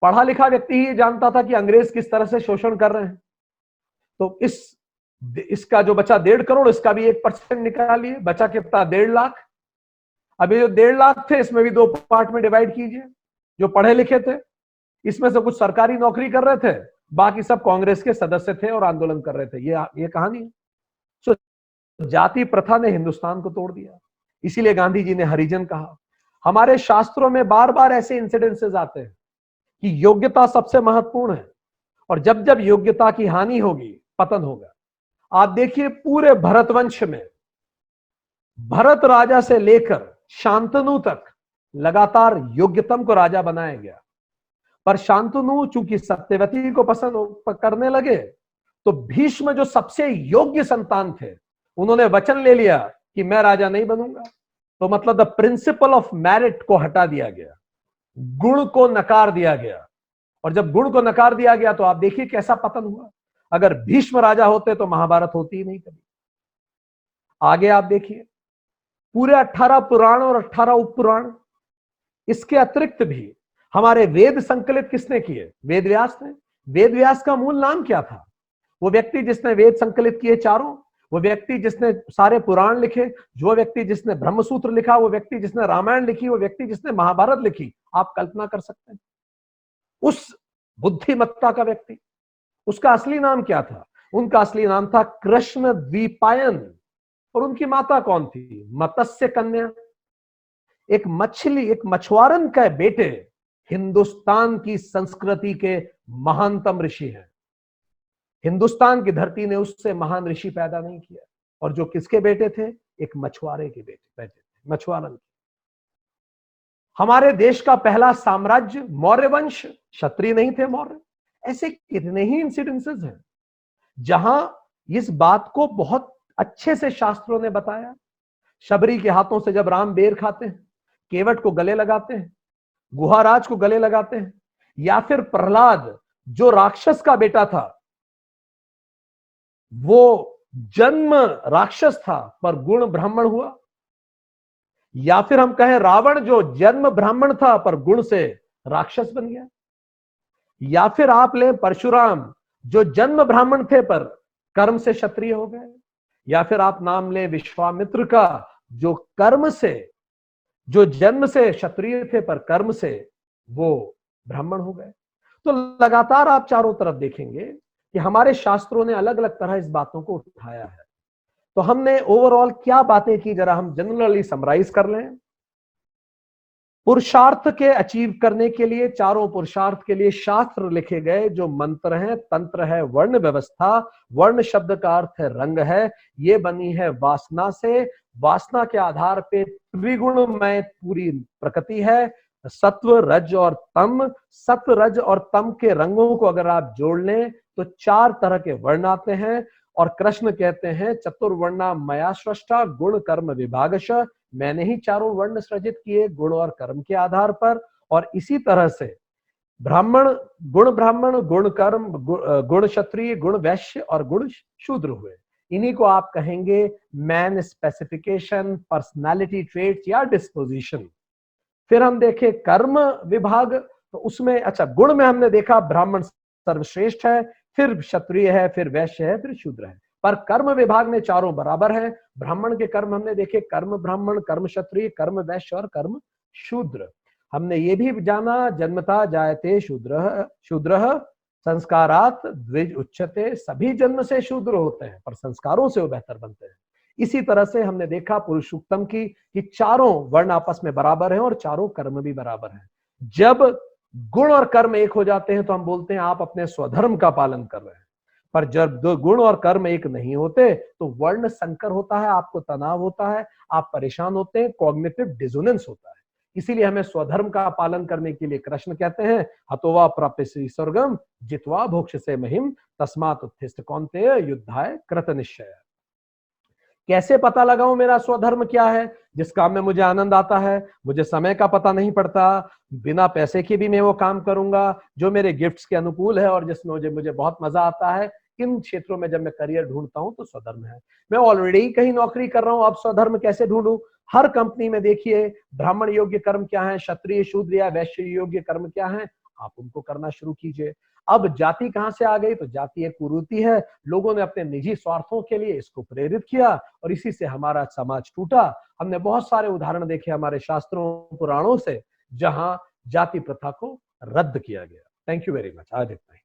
पढ़ा लिखा व्यक्ति ही जानता था कि अंग्रेज किस तरह से शोषण कर रहे हैं। तो इसका जो बचा 1.5 करोड़, इसका भी 1% निकालिए, बचा कितना? 1.5 लाख। अब ये जो 1.5 लाख थे, इसमें भी 2 पार्ट में डिवाइड कीजिए। जो पढ़े लिखे थे, इसमें से कुछ सरकारी नौकरी कर रहे थे, बाकी सब कांग्रेस के सदस्य थे और आंदोलन कर रहे थे। ये कहानी है। सो जाति प्रथा ने हिंदुस्तान को तोड़ दिया। इसीलिए गांधी जी ने हरिजन कहा। हमारे शास्त्रों में बार बार ऐसे इंसिडेंसेस आते हैं कि योग्यता सबसे महत्वपूर्ण है, और जब जब योग्यता की हानि होगी, पतन होगा। आप देखिए पूरे भरतवंश में भरत राजा से लेकर शांतनु तक लगातार योग्यतम को राजा बनाया गया, पर शांतनु चूंकि सत्यवती को पसंद करने लगे तो भीष्म जो सबसे योग्य संतान थे, उन्होंने वचन ले लिया कि मैं राजा नहीं बनूंगा। तो मतलब द प्रिंसिपल ऑफ मेरिट को हटा दिया गया, गुण को नकार दिया गया, और जब गुण को नकार दिया गया तो आप देखिए कैसा पतन हुआ। अगर भीष्म राजा होते तो महाभारत होती ही नहीं कभी। आगे आप देखिए, पूरे 18 पुराण और 18 उपपुराण, इसके अतिरिक्त भी हमारे वेद संकलित किसने किए? वेद व्यास ने। वेद व्यास का मूल नाम क्या था? वो व्यक्ति जिसने वेद संकलित किए चारों, वो व्यक्ति जिसने सारे पुराण लिखे, जो व्यक्ति जिसने ब्रह्मसूत्र लिखा, वो व्यक्ति जिसने रामायण लिखी, वो व्यक्ति जिसने महाभारत लिखी। आप कल्पना कर सकते हैं उस बुद्धिमत्ता का व्यक्ति, उसका असली नाम क्या था? उनका असली नाम था कृष्ण द्वीपायन। और उनकी माता कौन थी? मत्स्य कन्या। एक मछली, एक मछुआरन का बेटे हिंदुस्तान की संस्कृति के महानतम ऋषि हैं। हिंदुस्तान की धरती ने उससे महान ऋषि पैदा नहीं किया। और जो किसके बेटे थे? एक मछुआरे के बेटे थे, मछुआरन के। हमारे देश का पहला साम्राज्य मौर्य वंश, क्षत्रिय नहीं थे मौर्य। ऐसे कितने ही इंसिडेंसेस हैं जहां इस बात को बहुत अच्छे से शास्त्रों ने बताया। शबरी के हाथों से जब राम बेर खाते हैं, केवट को गले लगाते हैं, गुहाराज को गले लगाते हैं, या फिर प्रहलाद जो राक्षस का बेटा था, वो जन्म राक्षस था पर गुण ब्राह्मण हुआ, या फिर हम कहें रावण जो जन्म ब्राह्मण था पर गुण से राक्षस बन गया, या फिर आप लें परशुराम जो जन्म ब्राह्मण थे पर कर्म से क्षत्रिय हो गए, या फिर आप नाम लें विश्वामित्र का जो कर्म से, जो जन्म से क्षत्रिय थे पर कर्म से वो ब्राह्मण हो गए। तो लगातार आप चारों तरफ देखेंगे कि हमारे शास्त्रों ने अलग अलग तरह इस बातों को उठाया है। तो हमने ओवरऑल क्या बातें की, जरा हम जनरली समराइज कर लें। पुरुषार्थ के अचीव करने के लिए, चारों पुरुषार्थ के लिए शास्त्र लिखे गए, जो मंत्र हैं, तंत्र है, वर्ण व्यवस्था, वर्ण शब्द का अर्थ है रंग है, ये बनी है वासना से। वासना के आधार पे त्रिगुणमय पूरी प्रकृति है, सत्व रज और तम। सत्व रज और तम के रंगों को अगर आप जोड़ लें तो 4 तरह के वर्ण आते हैं। और कृष्ण कहते हैं चतुर्वर्णा मया सृष्टा गुण कर्म विभागश, मैंने ही चारों वर्ण सृजित किए गुण और कर्म के आधार पर। और इसी तरह से ब्राह्मण, गुण कर्म, गुण क्षत्रिय, गुण वैश्य और गुण शूद्र हुए। इन्हीं को आप कहेंगे मैन स्पेसिफिकेशन, पर्सनालिटी ट्रेट्स या डिस्पोजिशन। फिर हम देखें कर्म विभाग, तो उसमें अच्छा गुण में हमने देखा ब्राह्मण सर्वश्रेष्ठ है, फिर क्षत्रिय है, फिर वैश्य है, फिर शूद्र है। पर कर्म विभाग में चारों बराबर हैं। ब्राह्मण के कर्म हमने देखे, कर्म ब्राह्मण, कर्म क्षत्रिय, कर्म वैश्य और कर्म शूद्र। हमने ये भी जाना जन्मता जायते शूद्रः संस्कारात द्विज उच्यते, सभी जन्म से शूद्र होते हैं पर संस्कारों से वो बेहतर बनते हैं। इसी तरह से हमने देखा पुरुषोत्तम की कि चारों वर्ण आपस में बराबर हैं और चारों कर्म भी बराबर हैं। जब गुण और कर्म एक हो जाते हैं तो हम बोलते हैं आप अपने स्वधर्म का पालन कर रहे हैं। पर जब दो गुण और कर्म एक नहीं होते तो वर्ण संकर होता है, आपको तनाव होता है, आप परेशान होते हैं, कॉग्निटिव डिसोनेंस होता है। इसीलिए हमें स्वधर्म का पालन करने के लिए कृष्ण कहते हैं हतोवा प्राप्यसि स्वर्गम जित्वा भोक्ष्यसे महिम तस्मात् उत्तिष्ठ कौन्तेय युद्धाय कृत निश्चय। कैसे पता लगाऊं मेरा स्वधर्म क्या है? जिस काम में मुझे आनंद आता है, मुझे समय का पता नहीं पड़ता, बिना पैसे के भी मैं वो काम करूंगा, जो मेरे गिफ्ट्स के अनुकूल है और जिसमें मुझे बहुत मजा आता है, इन क्षेत्रों में जब मैं करियर ढूंढता हूं तो स्वधर्म है। मैं ऑलरेडी कहीं नौकरी कर रहा हूं, अब स्वधर्म कैसे ढूंढूं? हर कंपनी में देखिए ब्राह्मण योग्य कर्म क्या है, क्षत्रिय शूद्र या वैश्य योग्य कर्म क्या है, आप उनको करना शुरू कीजिए। अब जाति कहां से आ गई? तो जाति एक कुरीति है, लोगों ने अपने निजी स्वार्थों के लिए इसको प्रेरित किया और इसी से हमारा समाज टूटा। हमने बहुत सारे उदाहरण देखे हमारे शास्त्रों पुराणों से जहां जाति प्रथा को रद्द किया गया। Thank you very much. आज इतना ही।